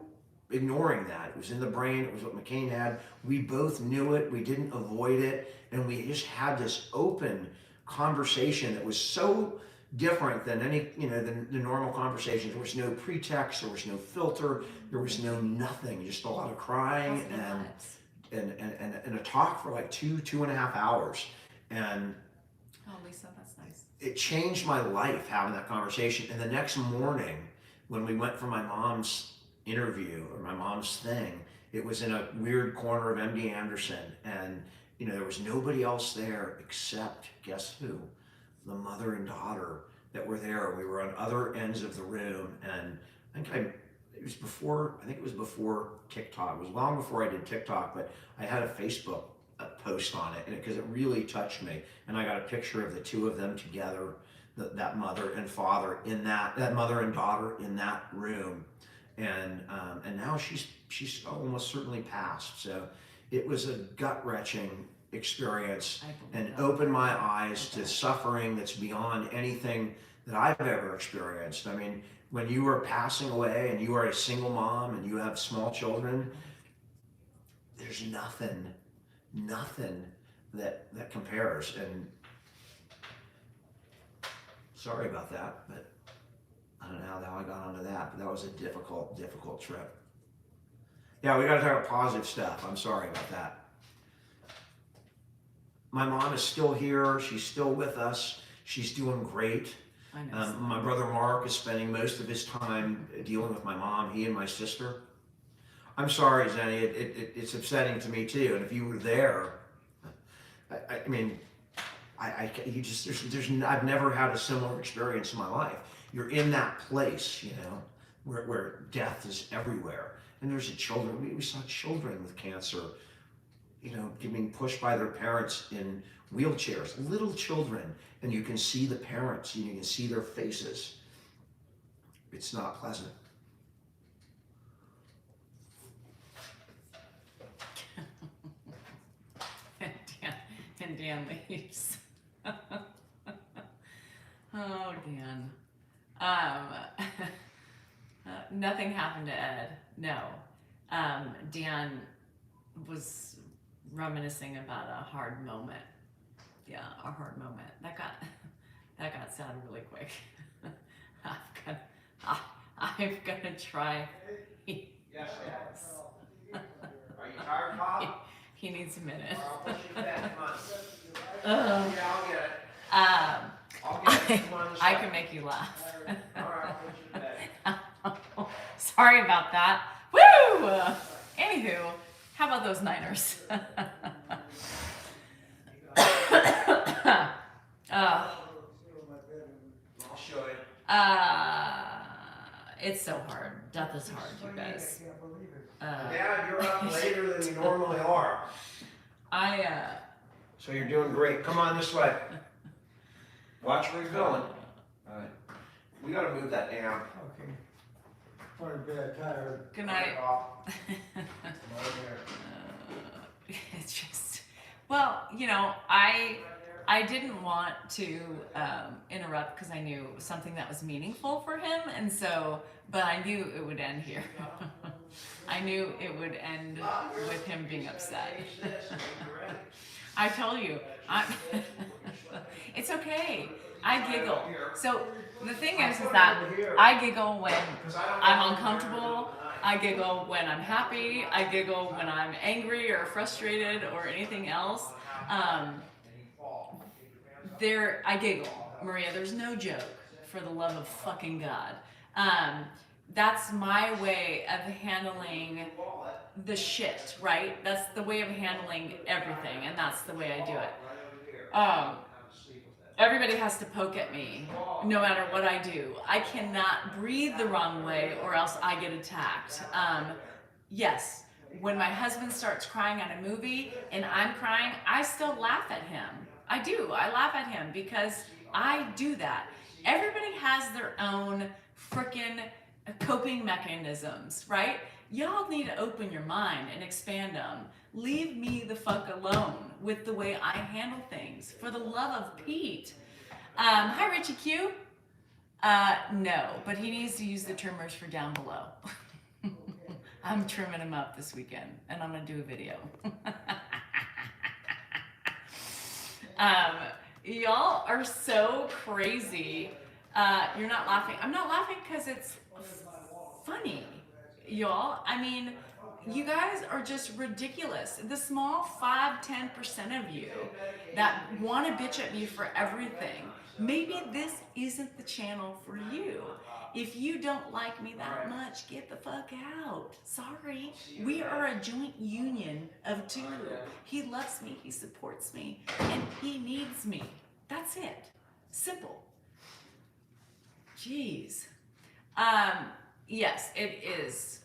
ignoring that. It was in the brain. It was what McCain had. We both knew it. We didn't avoid it. And we just had this open conversation that was so different than any, the normal conversation. There was no pretext. There was no filter. There was no nothing. Just a lot of crying and a talk for like 2.5 hours. And oh, Lisa, that's nice. It changed my life having that conversation. And the next morning, when we went for my mom's interview or my mom's thing, it was in a weird corner of MD Anderson, and there was nobody else there except, guess who? The mother and daughter that were there. We were on other ends of the room, and it was before TikTok. It was long before I did TikTok, but I had a Facebook post on it, because it really touched me. And I got a picture of the two of them together, that mother and father in that mother and daughter in that room, and now she's almost certainly passed. So it was a gut-wrenching experience, and opened my eyes to suffering that's beyond anything that I've ever experienced. I mean, when you are passing away and you are a single mom and you have small children, there's nothing that compares. And sorry about that, but I don't know how I got onto that, but that was a difficult trip. Yeah, we got to talk about positive stuff. I'm sorry about that. My mom is still here. She's still with us. She's doing great. I know. My brother Mark is spending most of his time dealing with my mom, he and my sister. I'm sorry, Zenny, it's upsetting to me too. And if you were there, I mean, I've never had a similar experience in my life. You're in that place, where death is everywhere. And there's we saw children with cancer, being pushed by their parents in wheelchairs, little children, and you can see the parents, you can see their faces. It's not pleasant. And Dan leaves. Oh, Dan. Nothing happened to Ed. No. Dan was reminiscing about a hard moment. Yeah, a hard moment. That got sad really quick. I'm gonna try. Yes. Are you tired, Bob? He needs a minute. I'll push you back. Come on. Yeah, I'll get it. I'll get it. Come on, I can make you laugh. All right, I'll push you back. Sorry about that. Woo! Anywho, how about those Niners? I'll show you. It's so hard. Death is hard, you guys. Dad, you're up later than you normally are. So you're doing great. Come on this way. Watch where you're going. All right. We gotta move that down. Okay. Probably bad tired. Good night. Right here. It's just, well, I didn't want to interrupt because I knew something that was meaningful for him, and so, but I knew it would end here. I knew it would end with him being upset. I told you, it's okay. I giggle. So the thing is that I giggle when I'm uncomfortable. I giggle when I'm happy. I giggle when I'm angry or frustrated or anything else. I giggle, Maria. There's no joke, for the love of fucking God. That's my way of handling the shit, right? That's the way of handling everything, and that's the way I do it. Everybody has to poke at me, no matter what I do. I cannot breathe the wrong way, or else I get attacked. Yes, when my husband starts crying at a movie and I'm crying, I still laugh at him. I do. I laugh at him because I do that. Everybody has their own frickin' coping mechanisms, right? Y'all need to open your mind and expand them. Leave me the fuck alone with the way I handle things. For the love of Pete. Hi, Richie Q. No, but he needs to use the trimmers for down below. I'm trimming him up this weekend, and I'm gonna do a video. Y'all are so crazy. You're not laughing. I'm not laughing because it's funny, y'all. I mean, you guys are just ridiculous. The small 5-10% of you that want to bitch at me for everything, maybe this isn't the channel for you. if you don't like me that much, get the fuck out. Sorry. We are a joint union of two. He loves me, he supports me, and he needs me. That's it. Simple. Jeez. Yes, it is.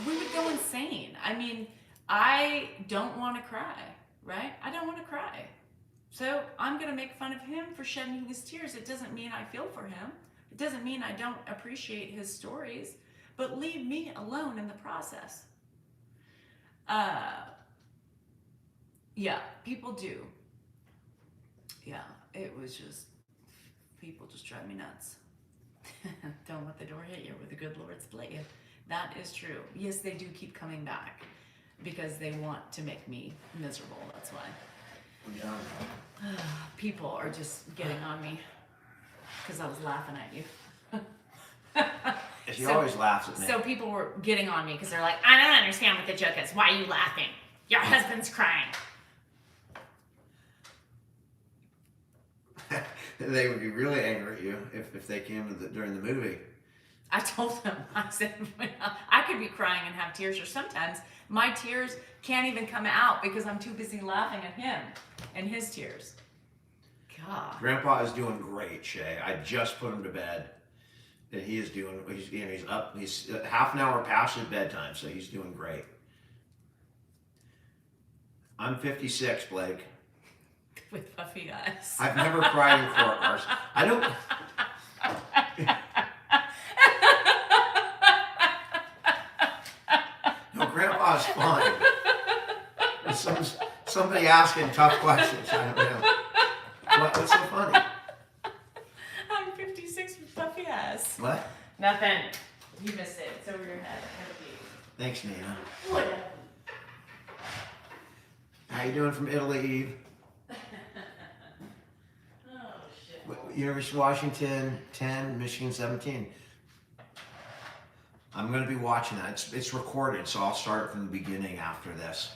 We would go insane. I mean, I don't want to cry, right? I don't want to cry. So I'm going to make fun of him for shedding his tears. It doesn't mean I feel for him. It doesn't mean I don't appreciate his stories, but leave me alone in the process. Yeah, people do. Yeah, it was just, people just drive me nuts. Don't let the door hit you where the good Lord split you. That is true. Yes, they do keep coming back because they want to make me miserable. That's why. People are just getting on me because I was laughing at you. She always laughs at me. So people were getting on me because they're like, I don't understand what the joke is. Why are you laughing? Your husband's crying. They would be really angry at you if they came to during the movie. I told them, I said, I could be crying and have tears, or sometimes my tears can't even come out because I'm too busy laughing at him and his tears. God. Grandpa is doing great, Shay. I just put him to bed, and he's up. He's half an hour past his bedtime, so he's doing great. I'm 56, Blake. With puffy eyes. I've never cried in court, Mars. I don't. No, Grandpa's fine. There's somebody asking tough questions. I don't know. What's so funny? I'm 56 with puffy eyes. What? Nothing. You missed it. It's over your head. Thanks, Nina. Whatever. How you doing from Italy, Eve? Oh, shit. University of Washington 10, Michigan 17. I'm going to be watching that. It's recorded, so I'll start from the beginning after this.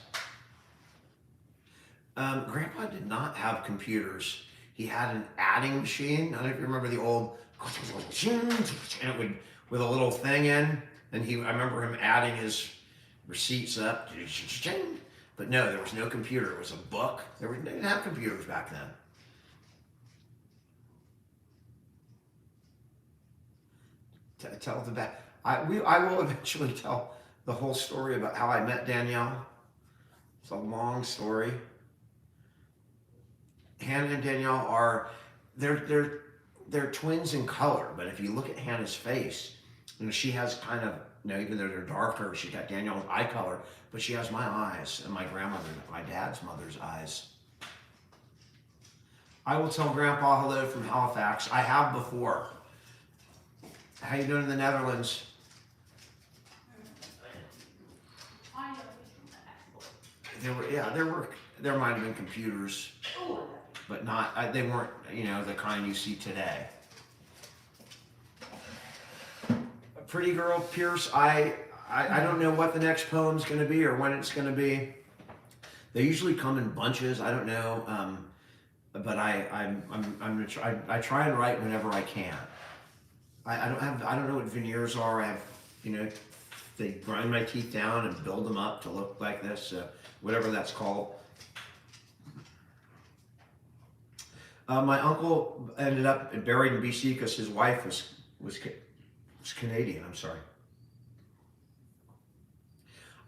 Grandpa did not have computers. He had an adding machine. I don't know if you remember the old, and it would, with a little thing in, and I remember him adding his receipts up. But no, there was no computer. It was a book. They didn't have computers back then. Tell the back. I will eventually tell the whole story about how I met Danielle. It's a long story. Hannah and Danielle are they're twins in color, but if you look at Hannah's face, she has kind of, even though they're darker, she's got Danielle's eye color, but she has my eyes and my dad's mother's eyes. I will tell Grandpa hello from Halifax. I have before. How you doing in the Netherlands? There might have been computers, but not. They weren't, the kind you see today. Pretty Girl Pierce. I don't know what the next poem's going to be or when it's going to be. They usually come in bunches. I don't know, but I try and write whenever I can. I don't know what veneers are. I have, they grind my teeth down and build them up to look like this, whatever that's called. My uncle ended up buried in BC because his wife was Canadian. I'm sorry.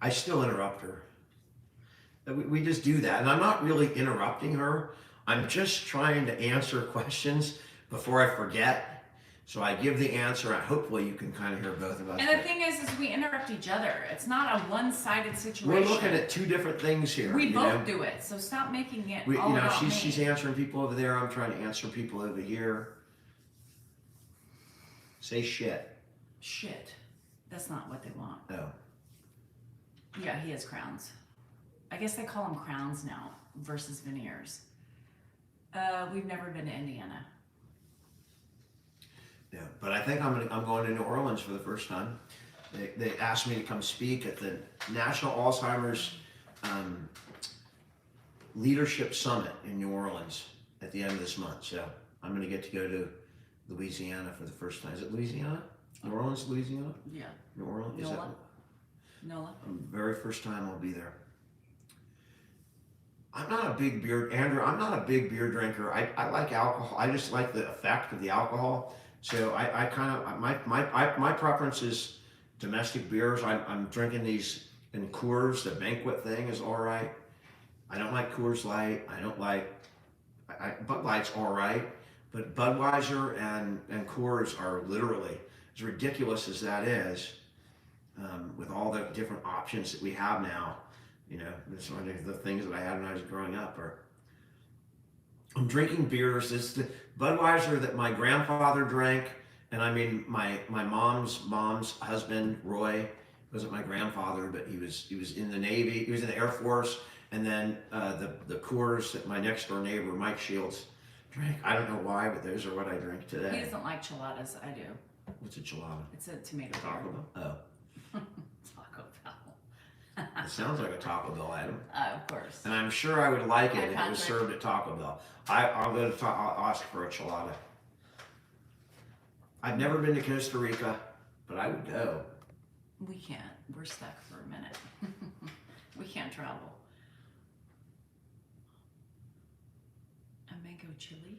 I still interrupt her. We just do that, and I'm not really interrupting her. I'm just trying to answer questions before I forget. So I give the answer, and hopefully you can kind of hear both of us. And the thing is we interrupt each other. It's not a one-sided situation. We're looking at two different things here. We both do it, so stop making it all about me. She's answering people over there. I'm trying to answer people over here. Say shit. Shit. That's not what they want. No. Yeah, he has crowns. I guess they call them crowns now versus veneers. We've never been to Indiana. Yeah, but I think I'm going to New Orleans for the first time. They asked me to come speak at the National Alzheimer's Leadership Summit in New Orleans at the end of this month. So I'm gonna get to go to Louisiana for the first time. Is it Louisiana? New Orleans, Louisiana? Yeah. New Orleans? Is that NOLA. NOLA. very first time I'll be there. I'm not a big beer, Andrew. I'm not a big beer drinker. I like alcohol. I just like the effect of the alcohol. So I kind of my preference is domestic beers. I'm drinking these in Coors. The banquet thing is all right. I don't like Coors Light. I don't like Bud Light's all right, but Budweiser and Coors are literally, as ridiculous as that is, with all the different options that we have now. You know, it's one of the things that I had when I was growing up. I'm drinking beers. It's the Budweiser that my grandfather drank, and I mean my mom's husband Roy wasn't my grandfather, but he was in the Navy. He was in the Air Force, and then the Coors that my next door neighbor Mike Shields drank. I don't know why, but those are what I drink today. He doesn't like chiladas. I do. What's a gelato? It's a tomato beer. Taco Bell. Oh, Taco Bell. it sounds like a Taco Bell item. Of course. And I'm sure I would like it Hi, if it was Patrick. served at Taco Bell. I'll go to I'll ask for a chilada. I've never been to Costa Rica, but I would go. We can't. We're stuck for a minute. We can't travel. A mango chili?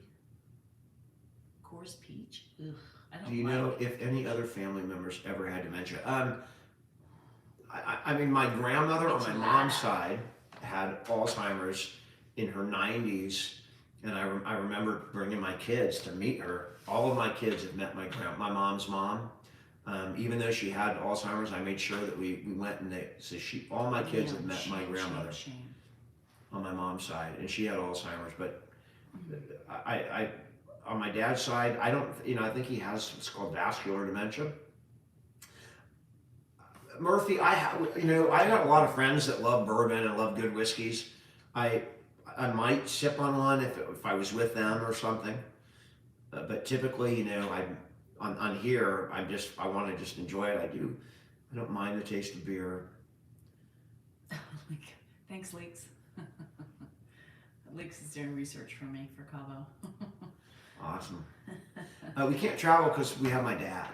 Coors peach? Ugh, I don't Do you like know it. if any other family members ever had dementia? I mean, my grandmother on my mom's side had Alzheimer's in her 90s, and I remember bringing my kids to meet her. All of my kids have met my mom's mom. Even though she had Alzheimer's, I made sure that we went and all my kids have met my grandmother Shame. on my mom's side, and she had Alzheimer's. But I on my dad's side, I don't, I think he has what's called vascular dementia. Murphy, I have a lot of friends that love bourbon and love good whiskeys. I might sip on one if I was with them or something. But typically, I'm on here. I want to just enjoy it. I don't mind the taste of beer. Thanks, Leaks. Leaks is doing research for me for Cabo. Awesome. We can't travel because we have my dad.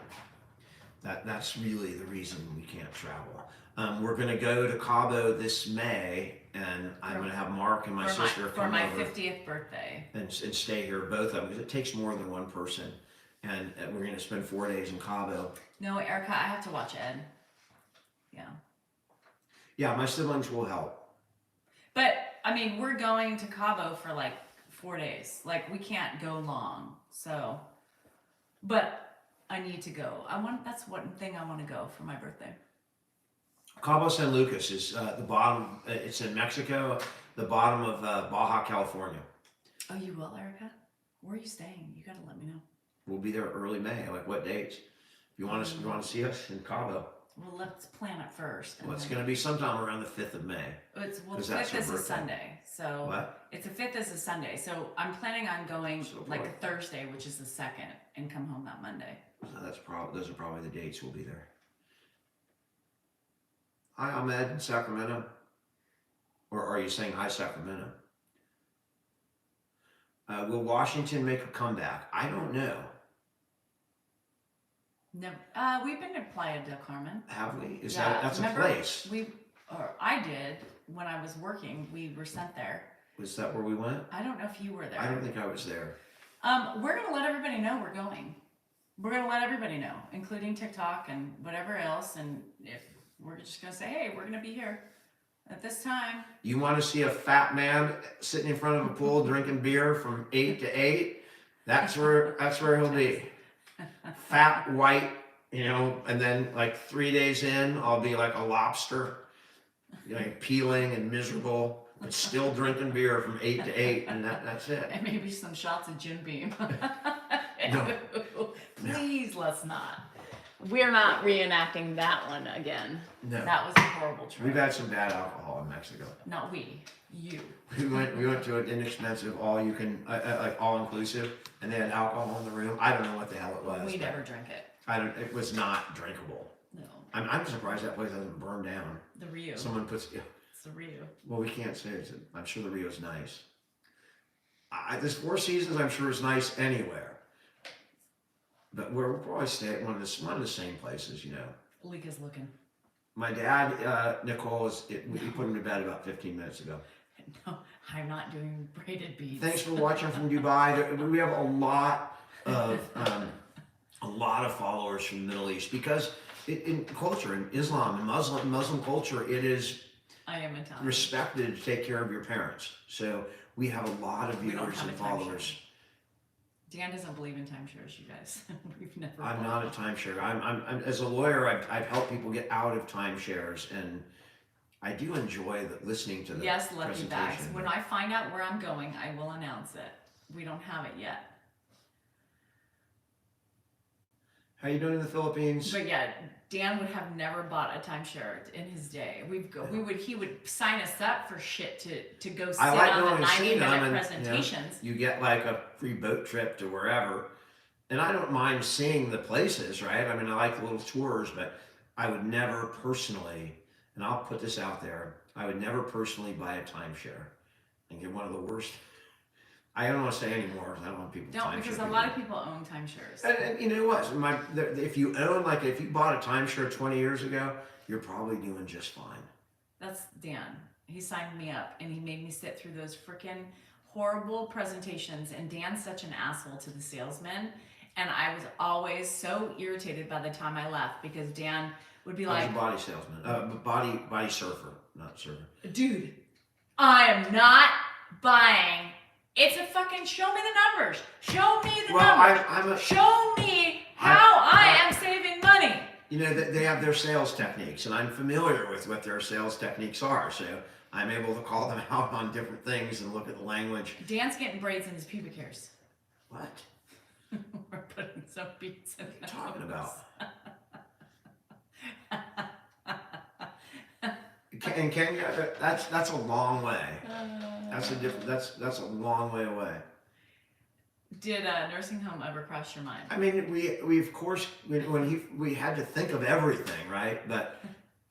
That's really the reason we can't travel. We're going to go to Cabo this May, and I'm going to have Mark and my sister for come my over 50th birthday. and stay here, both of them, because it takes more than one person. And we're going to spend 4 days in Cabo. No, Erica, I have to watch Ed. Yeah. Yeah, my siblings will help. But, I mean, we're going to Cabo for like 4 days. Like, we can't go long. So, but I need to go. That's one thing I want to go for my birthday. Cabo San Lucas is the bottom. It's in Mexico, the bottom of Baja California. Oh, you will, Erica? Where are you staying? You gotta let me know. We'll be there early May. Like what dates? You want to see us in Cabo? Well, let's plan it first. Well, it's going to be sometime around the 5th of May. It's 'Cause that's 5th her is a birthday. Sunday, so What? it's the 5th is a Sunday. So I'm planning on going So like boy. a Thursday, which is the 2nd, and come home that Monday. So those are probably the dates we'll be there. Hi, Ahmed in Sacramento. Or are you saying hi, Sacramento? Will Washington make a comeback? I don't know. No, we've been to Playa del Carmen. Have we? Yeah, That's remember, a place? I did when I was working. We were sent there. Was that where we went? I don't know if you were there. I don't think I was there. We're gonna let everybody know we're going. We're gonna let everybody know, including TikTok and whatever else. And if we're just gonna say, hey, we're gonna be here at this time. You want to see a fat man sitting in front of a pool drinking beer from 8 to 8? That's where he'll be. Fat, white, and then like 3 days in, I'll be like a lobster, peeling and miserable, but still drinking beer from 8 to 8, and that's it. And maybe some shots of Jim Beam. No. Please, let's not. We're not reenacting that one again. No. That was a horrible trip. We've had some bad alcohol in Mexico. Not we, you. We went to an inexpensive all inclusive, and they had alcohol in the room. I don't know what the hell it was. We but never drank it. It was not drinkable. No. I'm surprised that place hasn't burned down. The Rio. Someone puts. It's the Rio. Well, we can't say it. I'm sure the Rio's nice. This Four Seasons, I'm sure, is nice anywhere. But we'll probably stay at one of the same places, you know. Lika's looking. My dad, Nicole, we put him to bed about 15 minutes ago. No, I'm not doing braided beads. Thanks for watching from Dubai. We have a lot of followers from the Middle East because in culture, in Islam and Muslim culture, it is I am Italian. respected to take care of your parents. So we have a lot of We don't viewers have and a timeshare. followers. Dan doesn't believe in timeshares, you guys. We've never. I'm bought not a timeshare. I'm as a lawyer, I've helped people get out of timeshares, and I do enjoy listening to the Yes, lucky bags. presentation. When I find out where I'm going, I will announce it. We don't have it yet. How you doing in the Philippines? But yeah, Dan would have never bought a timeshare in his day. He would sign us up for shit to go sit I like on going the to see 90-minute them, and presentations. you get like a free boat trip to wherever. And I don't mind seeing the places, right? I mean, I like the little tours, but I would never personally, and I'll put this out there, I would never personally buy a timeshare. I think one of the worst. I don't want to say anymore because I don't want people to Don't, timeshare. because a lot of people own timeshares. And you know what? If you bought a timeshare 20 years ago, you're probably doing just fine. That's Dan. He signed me up and he made me sit through those freaking horrible presentations. And Dan's such an asshole to the salesman. And I was always so irritated by the time I left because Dan would be I was like, a body salesman, body surfer, not surfer. dude, I am not buying. It's a fucking show me the numbers. Show me the numbers. Show me how I am saving money. You know, they have their sales techniques, and I'm familiar with what their sales techniques are, so I'm able to call them out on different things and look at the language. Dan's getting braids in his pubic hairs. What? We're putting some beats in What are you talking about? In Kenya, that's a long way. That's a long way away. Did a nursing home ever cross your mind? I mean, we of course we had to think of everything, right? But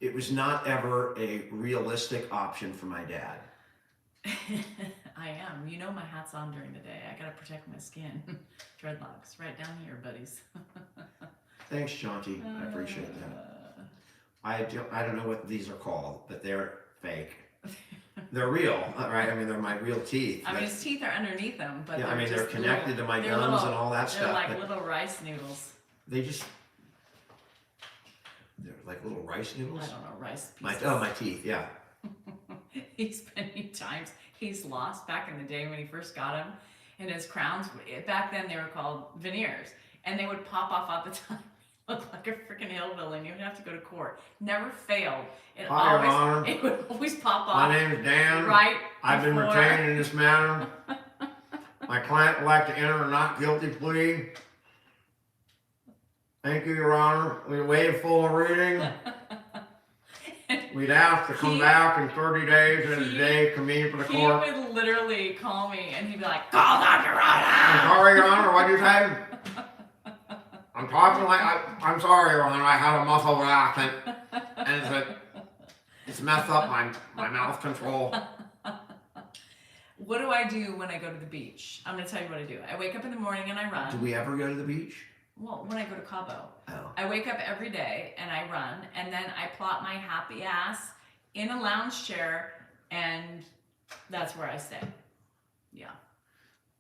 it was not ever a realistic option for my dad. I am. You know my hat's on during the day. I gotta protect my skin. Dreadlocks, right down here, buddies. Thanks, Jaunty. I appreciate that. I don't know what these are called, but they're fake. They're real, right? I mean, they're my real teeth. I mean, his teeth are underneath them, but yeah, I mean, they're just connected to my they're gums little- and all that They're stuff. like but little rice noodles. they're like little rice noodles. I don't know, rice My pieces. teeth, yeah. He's many times he's lost back in the day when he first got them, and his crowns. Back then they were called veneers, and they would pop off all the time. Look like a freaking hillbilly, and you would have to go to court. Never failed. It Hi, Your always Honor. it would always pop off. My name is Dan. Right. I've been before- retained in this matter. My client would like to enter a not guilty plea. Thank you, Your Honor. We waive full reading. We'd ask to come back in 30 days and a day convenient for the He court. would literally call me, and he'd be like, "Call Dr. I'm Rhoda." sorry, Your Honor. What'd you say? I'm talking like I'm sorry, Your Honor. I had a muscle relaxant, and it's messed up my mouth control. What do I do when I go to the beach? I'm gonna tell you what I do. I wake up in the morning and I run. Do we ever go to the beach? Well, when I go to Cabo. Oh. I wake up every day and I run, and then I plop my happy ass in a lounge chair, and that's where I stay. Yeah.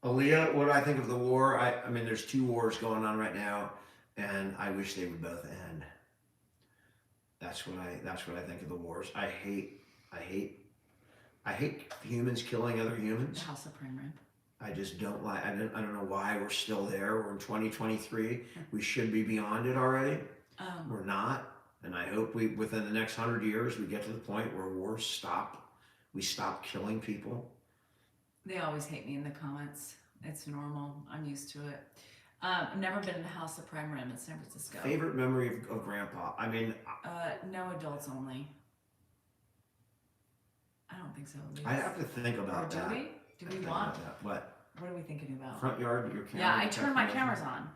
Aaliyah, what do I think of the war? I mean, there's two wars going on right now, and I wish they would both end. That's what I think of the wars. I hate humans killing other humans. The House of Prime Rib. I just don't like. I don't know why we're still there. We're in 2023. We should be beyond it already. We're not, and I hope within the next 100 years we get to the point where wars stop. We stop killing people. They always hate me in the comments. It's normal. I'm used to it. I've never been in the House of Prime Rib in San Francisco. Favorite memory of Grandpa? I mean, No adults only. I don't think so. At least. I have to think about Or that. do we? Do we Think want? about that. What? What are we thinking about? Front yard, your camera? Yeah, I turned my technology? cameras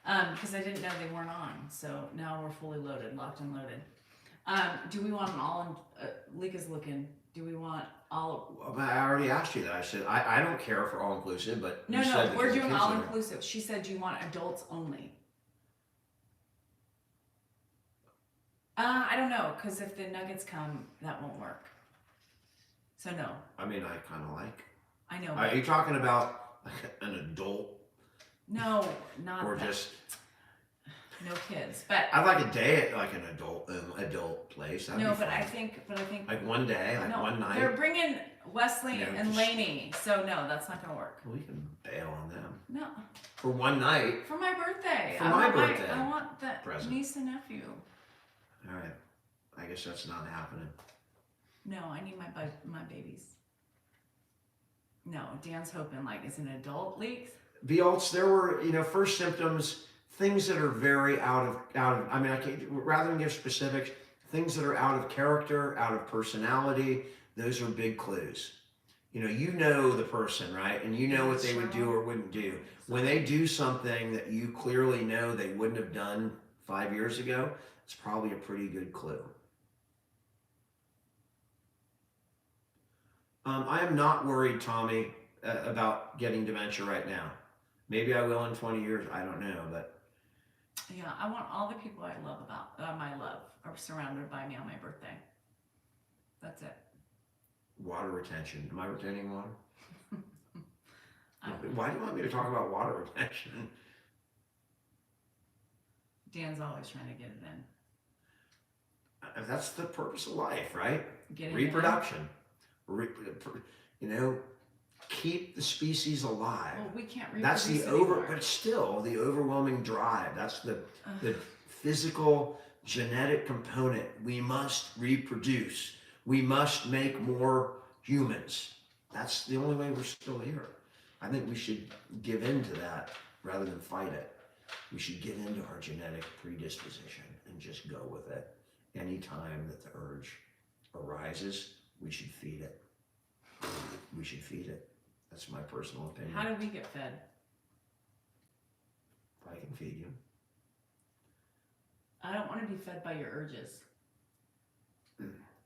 on because I didn't know they weren't on. So now we're fully loaded, locked and loaded. Do we want an all in? Lika's looking. Do we want all? Well, but I already asked you that. I said I don't care for all inclusive, but No, you said no, that we're the doing kids all are- inclusive. She said you want adults only. I don't know, because if the nuggets come, that won't work. So no, I mean, I kind of like. I know. Are you talking about like an adult No, not or that. just? No kids, but I'd like a day at like an adult place. That'd no, be but fun. I think Like one day, like no, one night. they're bringing Wesley Yeah, and just- Lainey, so no, that's not gonna work. We can bail on them No, for one night. for my birthday. For I my want birthday. I want the Present. niece and nephew. All right, I guess that's not happening. No, I need my babies. No, Dan's hoping like it's an adult leak. Violts, there were first symptoms, things that are very out of. I mean, I can't rather than give specifics. Things that are out of character, out of personality. Those are big clues. You know the person, right? And you know what they would do or wouldn't do. When they do something that you clearly know they wouldn't have done 5 years ago, it's probably a pretty good clue. I am not worried, Tommy, about getting dementia right now. Maybe I will in 20 years. I don't know, but Yeah, I want all the people I love are surrounded by me on my birthday. That's it. water retention. Am I retaining water? I- Why do you want me to talk about water retention? Dan's always trying to get it in. That's the purpose of life, right? Get it in. Reproduction. Keep the species alive. Well, we can't That's reproduce the anymore. but still the overwhelming drive. That's the Ugh. physical genetic component. We must reproduce. We must make more humans. That's the only way we're still here. I think we should give in to that rather than fight it. We should give in to our genetic predisposition and just go with it. Anytime that the urge arises, we should feed it. We should feed it. That's my personal opinion. How do we get fed? I can feed you. I don't want to be fed by your urges.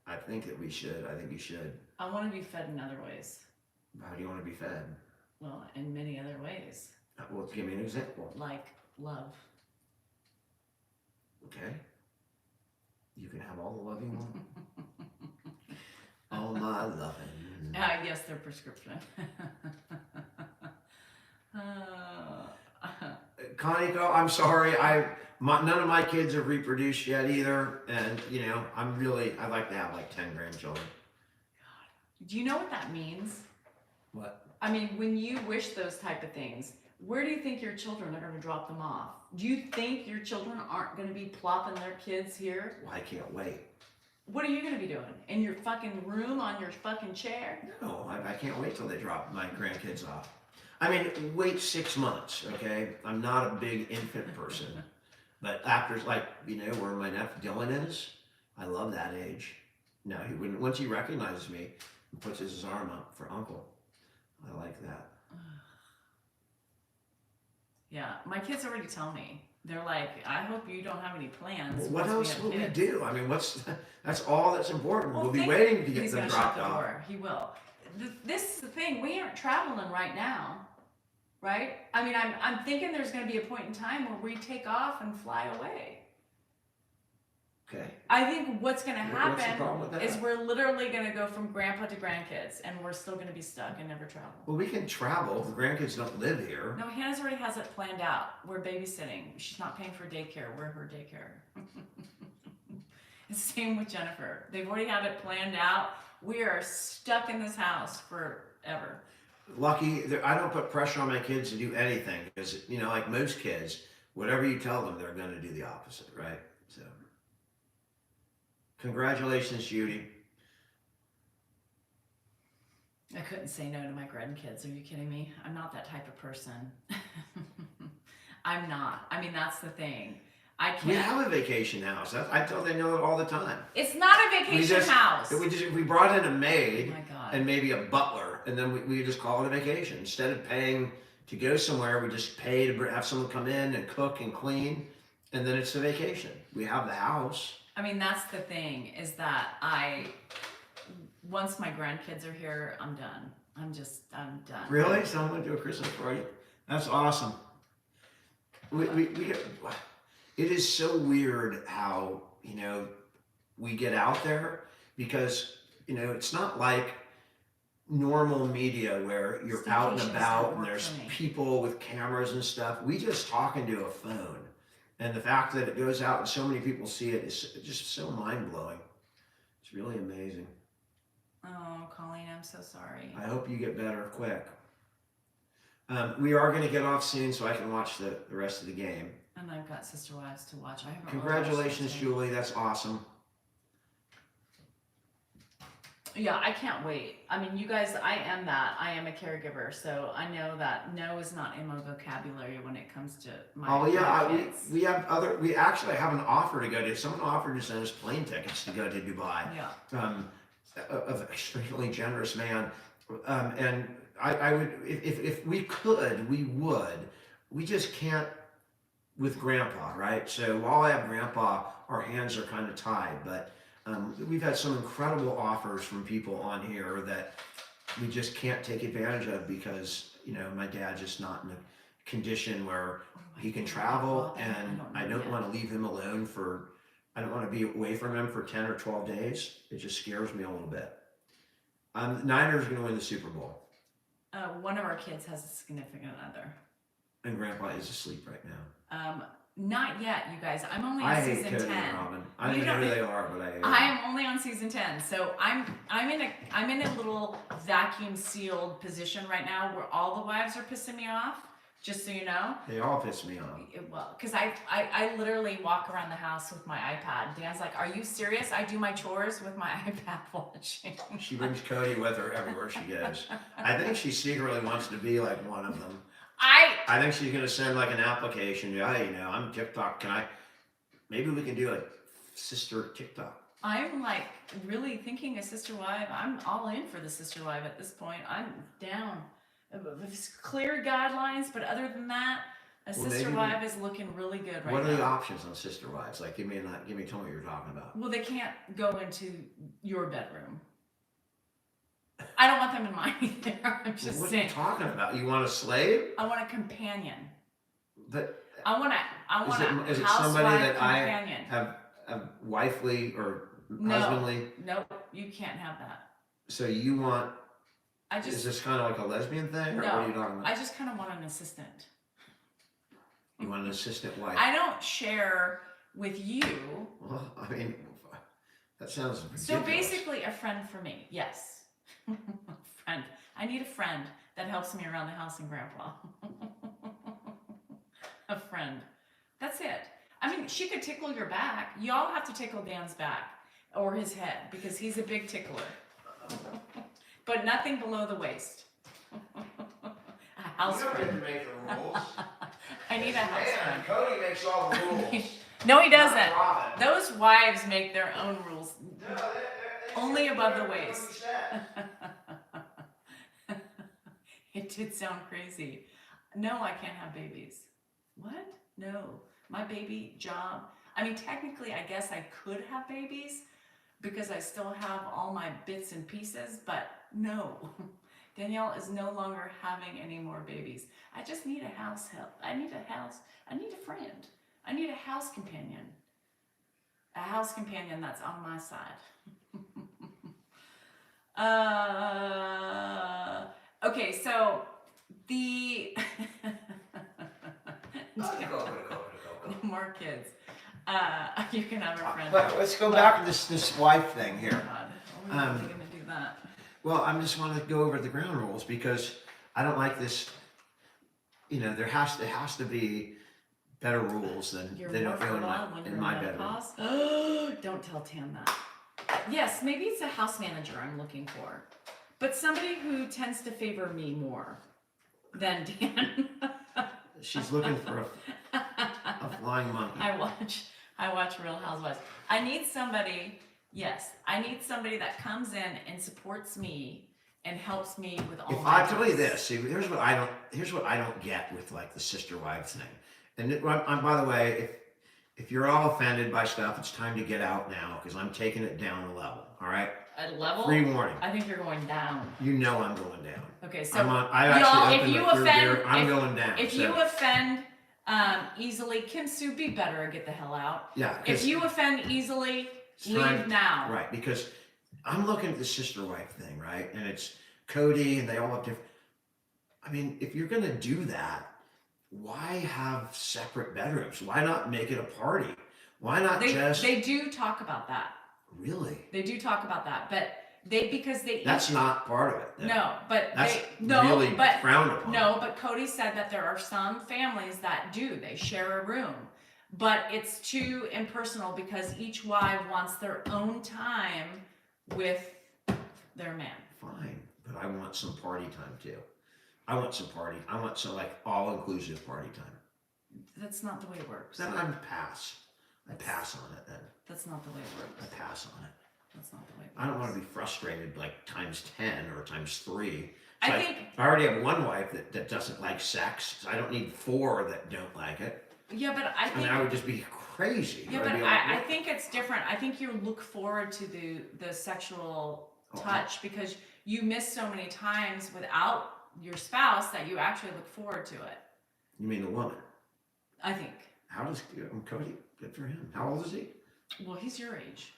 I think that we should. I think you should. I want to be fed in other ways. How do you want to be fed? Well, in many other ways, Well, give me an example. like love. Okay. You can have all the love you want. All my loving. Yes, their prescription. Connie, I'm sorry. None of my kids have reproduced yet either, and I'd like to have like 10 grandchildren. Do you know what that means? What? I mean, when you wish those type of things, where do you think your children are going to drop them off? Do you think your children aren't going to be plopping their kids here? Well, I can't wait. What are you going to be doing? In your fucking room on your fucking chair? No, I can't wait till they drop my grandkids off. I mean, wait 6 months, okay? I'm not a big infant person. But after, where my nephew Dylan is, I love that age. Now, once he recognizes me and puts his arm up for uncle, I like that. Yeah, my kids already tell me. They're like, I hope you don't have any plans. Well, what once else have will we kids." do? I mean, that's all that's important. Well, We'll be think- waiting to get He's them gonna shut dropped the off. door. He will. This is the thing. We aren't traveling right now, right? I mean, I'm thinking there's going to be a point in time where we take off and fly away. Okay. I think what's going to What's the problem happen with is that? we're literally going to go from grandpa to grandkids, and we're still going to be stuck and never travel. Well, we can travel. The grandkids don't live here. No, Hannah's already has it planned out. We're babysitting. She's not paying for daycare. We're her daycare. It's the same with Jennifer. They've already have it planned out. We are stuck in this house forever. Lucky, I don't put pressure on my kids to do anything because, like most kids, whatever you tell them, they're going to do the opposite, right? So, congratulations, Judy. I couldn't say no to my grandkids. Are you kidding me? I'm not that type of person. I'm not. I mean, that's the thing. I can't. We have a vacation house. I tell they know it all the time. It's not a vacation house. We brought in a maid Oh my God. and maybe a butler, and then we just call it a vacation. Instead of paying to go somewhere, we just pay to have someone come in and cook and clean, and then it's a vacation. We have the house. I mean, that's the thing is that once my grandkids are here, I'm done. I'm done. Really? Someone do a Christmas party? That's awesome. It is so weird how, we get out there because, it's not like normal media where you're out and Staycations about don't and work there's for me. people with cameras and stuff. We just talk into a phone. And the fact that it goes out and so many people see it is just so mind blowing. It's really amazing. Oh, Colleen, I'm so sorry. I hope you get better quick. We are going to get off soon so I can watch the rest of the game. And I've got Sister Wives to watch. I haven't. Congratulations, watched it. Julie. That's awesome. Yeah, I can't wait. I mean, you guys, I am a caregiver, so I know that no is not in my vocabulary when it comes to my Oh yeah, kids. we actually have an offer to go to. Someone offered to send us plane tickets to go to Dubai. Yeah. Of an extremely generous man, and I would if we could, we would. We just can't with Grandpa, right? So while I have Grandpa, our hands are kind of tied, but. We've had some incredible offers from people on here that we just can't take advantage of because, my dad's just not in a condition where he can travel, and I don't want to leave him alone I don't want to be away from him for 10 or 12 days. It just scares me a little bit. Niners are going to win the Super Bowl. One of our kids has a significant other. And Grandpa is asleep right now. Not yet, you guys. I'm only on I hate season Cody 10. and Robin. I don't know who they are, but I hate I them. am only on season 10, so I'm in a little vacuum sealed position right now where all the wives are pissing me off. Just so you know. They all piss me off. Well, because I literally walk around the house with my iPad. Dan's like, "Are you serious? I do my chores with my iPad watching." She brings Cody with her everywhere she goes. I think she secretly wants to be like one of them. I think she's gonna send like an application. Hey, I'm TikTok. Maybe we can do a sister TikTok. I'm like really thinking a sister wife. I'm all in for the sister wife at this point. I'm down. It's clear guidelines, but other than that, sister wife is looking really good right now. What are the options on sister wives? Like, tell me what you're talking about. Well, they can't go into your bedroom. I don't want them in mine either. I'm just What are saying. you talking about? You want a slave? I want a companion. But I want a is it housewife somebody that companion. I have wifely or No. husbandly? Nope, you can't have that. So you want? I just Is this kind of like a lesbian thing, or no. what are you talking about? I just kind of want an assistant. You want an assistant wife? I don't share with you. Well, I mean, that sounds ridiculous. So basically, a friend for me. Yes, friend. I need a friend that helps me around the house and Grandpa. A friend. That's it. I mean, she could tickle your back. Y'all have to tickle Dan's back or his head because he's a big tickler. But nothing below the waist. A house friend. make the rules. I need a house friend. Cody makes all the rules. No, he doesn't. Not Robin. Those wives make their own rules. No, they Only above the what he waist. said. It did sound crazy. No, I can't have babies. What? No. My baby job. I mean, technically, I guess I could have babies because I still have all my bits and pieces, but no. Danielle is no longer having any more babies. I just need a house help. I need a house. I need a friend. I need a house companion. A house companion that's on my side. Okay, so the no more kids. You can have a friend. But let's go back to this wife thing here. God, are we gonna do that? Well, I just want to go over the ground rules because I don't like this. There has to be better rules than You're they more don't go fertile when in you're my in bedroom. menopause? Don't tell Tam that. Yes, maybe it's a house manager I'm looking for, but somebody who tends to favor me more than Dan. She's looking for a flying monkey. I watch Real Housewives. I need somebody that comes in and supports me and helps me with all If my I tell you tasks. this, see, here's what I don't get with like the sister wives thing. And by the way, if you're all offended by stuff, it's time to get out now because I'm taking it down a level. All right. a level. Free warning. I think you're going down. You know I'm going down. Okay, so I y'all, actually if opened you the third offend, beer. I'm going down. if so, you offend easily, Kim Sue, be better and get the hell out. yeah, If you offend easily, it's leave time- now. Right, because I'm looking at the sister wife thing, right? And it's Cody, and they all have different. I mean, if you're gonna do that, why have separate bedrooms? Why not make it a party? Why not They do talk about that. really? They do talk about that, but because they That's not part of it. Though. no, but That's no, really but frowned upon. no, but Cody said that there are some families that do. They share a room, but it's too impersonal because each wife wants their own time with their man. Fine, but I want some party time too. I want some like all-inclusive party time. That's not the way it works. Then I pass. I pass on it then. That's not the way it works. I pass on it. That's not the way it works. I don't want to be frustrated like times 10 or times 3. I So think- I already have one wife that doesn't like sex, so I don't need 4 that don't like it. Yeah, but I I think mean, I would just be crazy. yeah, I'd but be like, I think it's different. I think you look forward to the sexual Oh, touch because you miss so many times without your spouse that you actually look forward to it. You mean the woman? I think. How does Cody? Good for him. How old is he? Well, he's your age.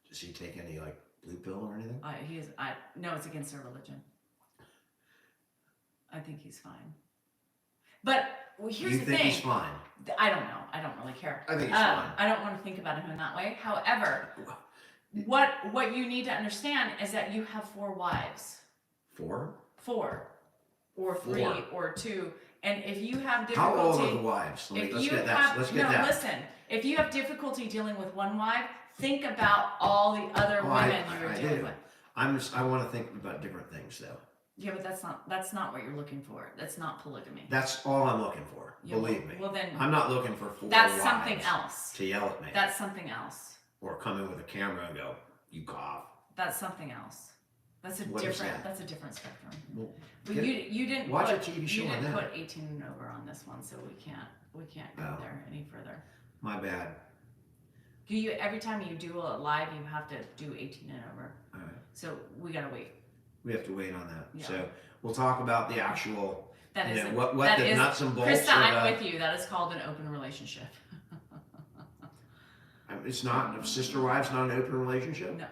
Does he take any like blue pill or anything? He is. No, it's against their religion. I think he's fine. But here's you the think thing. he's fine? I don't know. I don't really care. I think he's fine. I don't want to think about him in that way. However, what you need to understand is that you have 4 wives. 4? 4 or 3 4. or 2, and if you have How old are difficulty the wives? let's get that. Listen, if you have difficulty dealing with one wife, think about all the other women you're dealing with. I want to think about different things though. Yeah, but that's not what you're looking for. That's not polygamy. That's all I'm looking for. Yeah, Believe me. well then I'm not looking for 4 that's wives something else. to yell at me That's something else. or come in with a camera and go, "You cough." That's something else. That's a What is different. that? That's a different spectrum. Well, But get- you didn't watch put, a TV show you on didn't that. put 18 and over on this one, so we can't go Oh. there any further. My bad. Do you every time you do a live, you have to do 18 and over? All right. So we gotta wait. We have to wait on that. Yeah. So we'll talk about the actual, That you is know, a- what that the is- nuts and bolts Krista, of I'm with you. That is called an open relationship. It's not, sister wives, not an open relationship? No,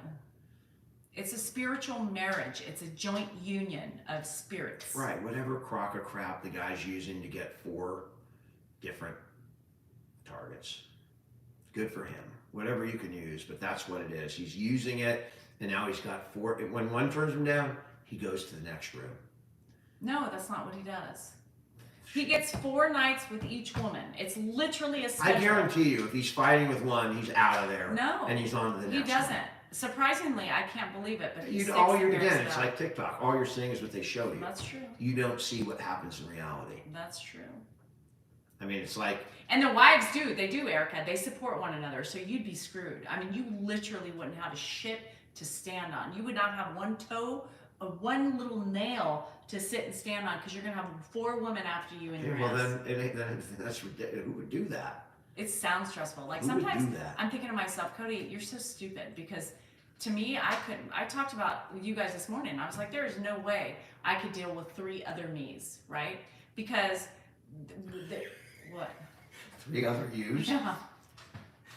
it's a spiritual marriage. It's a joint union of spirits. Right, whatever crock of crap the guy's using to get 4 different targets. Good for him. Whatever you can use, but that's what it is. He's using it, and now he's got 4. When one turns him down, he goes to the next room. No, that's not what he does. He gets 4 nights with each woman. It's literally a schedule. I guarantee you, if he's fighting with one, he's out of there. No, And he's on to the next he one. doesn't. Surprisingly, I can't believe it, but he sticks All and you're bears again, it it's out. like TikTok. All you're seeing is what they show you. That's true. You don't see what happens in reality. That's true. I mean, it's like, And the wives do. They do, Erica. They support one another. So you'd be screwed. I mean, you literally wouldn't have a shit to stand on. You would not have one toe, one little nail to sit and stand on because you're going to have 4 women after you in your well, ass. then that's ridiculous. Who would do that? It sounds stressful. Like Who would sometimes do that? I'm thinking to myself, Cody, you're so stupid because to me, I couldn't. I talked about with you guys this morning. I was like, there is no way I could deal with 3 other me's, right? Because what? 3 other yous? Yeah.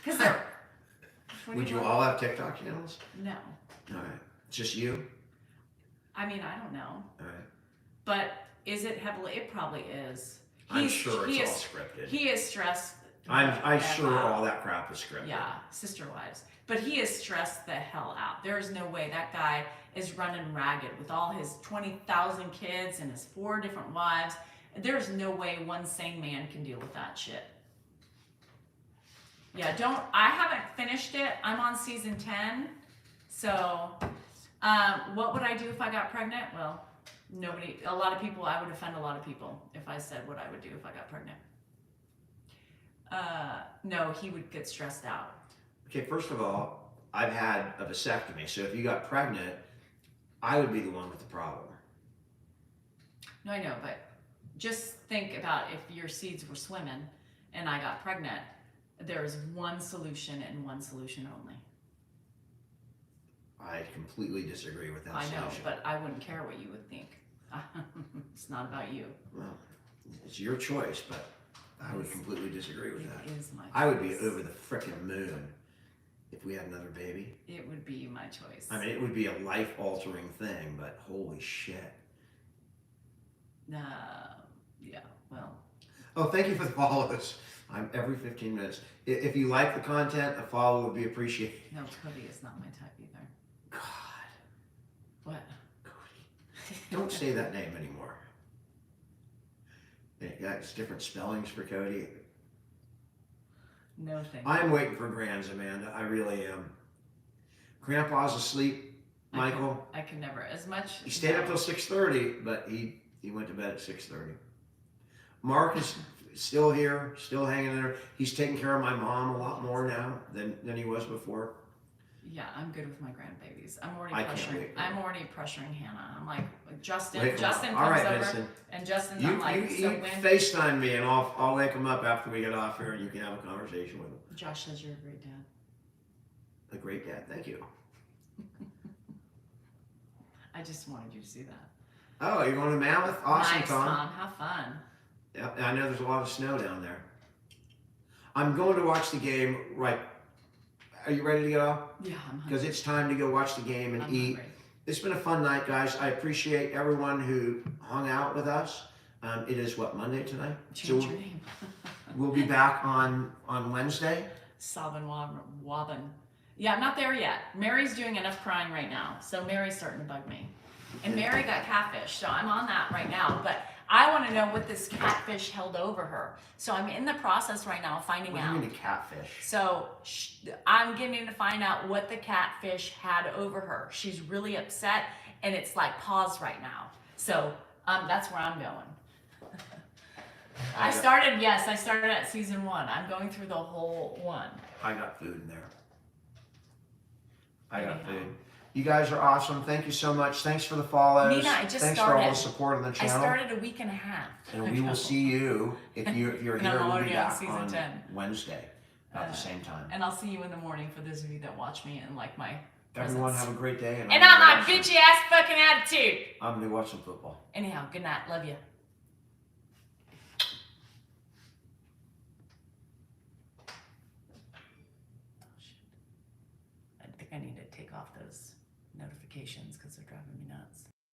Because they're. Would you all have TikTok channels? No. All right. Just you? I mean, I don't know. All right. But is it heavily? It probably is. I'm sure he it's is, all scripted. He is stressed. I'm the sure hell all out. that crap is scripted. Yeah, sister wives. But he is stressed the hell out. There is no way that guy is running ragged with all his 20,000 kids and his 4 different wives. There's no way one sane man can deal with that shit. Yeah, I haven't finished it. I'm on season 10. So, what would I do if I got pregnant? Well, a lot of people, I would offend a lot of people if I said what I would do if I got pregnant. No, he would get stressed out. Okay, first of all, I've had a vasectomy, so if you got pregnant, I would be the one with the problem. No, I know, but just think about if your seeds were swimming and I got pregnant, there is one solution and one solution only. I completely disagree with that I know, solution. but I wouldn't care what you would think. It's not about you. Well, it's your choice, but I would completely disagree with that. It is my choice. I would be over the frickin' moon if we had another baby. It would be my choice. I mean, it would be a life-altering thing, but holy shit. Yeah, well, Oh, thank you for the follows. I'm every 15 minutes. If you like the content, a follow would be appreciated. no, Cody is not my type either. God, What? Cody. Don't say that name anymore. It's different spellings for Cody. No thank I'm waiting for Grands, Amanda. I really am. Grandpa's asleep, Michael. I could never, as much. He stayed up till 6:30, but he went to bed at 6:30. Mark is still here, still hanging there. He's taking care of my mom a lot more now than he was before. Yeah, I'm good with my grandbabies. I'm I can't wait. I'm already pressuring Hannah. I'm like, Justin Wait for comes All right, over, Vincent. and Justin's You, I'm like, you, so you when FaceTime me and I'll wake him up after we get off here and you can have a conversation with him. Josh says you're a great dad. A great dad, thank you. I just wanted you to see that. Oh, you're going to Mammoth? Awesome, Nice, Tom. Have fun. Yep, I know there's a lot of snow down there. I'm going to watch the game right. Are you ready to get off? Yeah, I'm hungry. Because it's time to go watch the game and I'm eat. hungry. It's been a fun night, guys. I appreciate everyone who hung out with us. It is what, Monday tonight? Change your name. We'll be back on Wednesday. Sabin Wabin. Yeah, I'm not there yet. Mary's doing enough crying right now, so Mary's starting to bug me. And Mary got catfish, so I'm on that right now. But I want to know what this catfish held over her. So I'm in the process right now of finding What do out. you mean a catfish? So I'm getting to find out what the catfish had over her. She's really upset, and it's like paused right now. So that's where I'm going. I started at season 1. I'm going through the whole one. I got food in there. I got Anyhow. food. You guys are awesome. Thank you so much. Thanks for the follows. Nina, I just Thanks for all the started. support on the I channel. started a week and a half. And we will see you if you're And here. I'm We'll already be on back season on 10. Wednesday at the same time. And I'll see you in the morning for those of you that watch me and like my Everyone presence. have a great day. And on my bitchy ass fucking attitude. I'm gonna be watching football. Anyhow, good night. Love you. I think I need to take off those notifications because they're driving me nuts.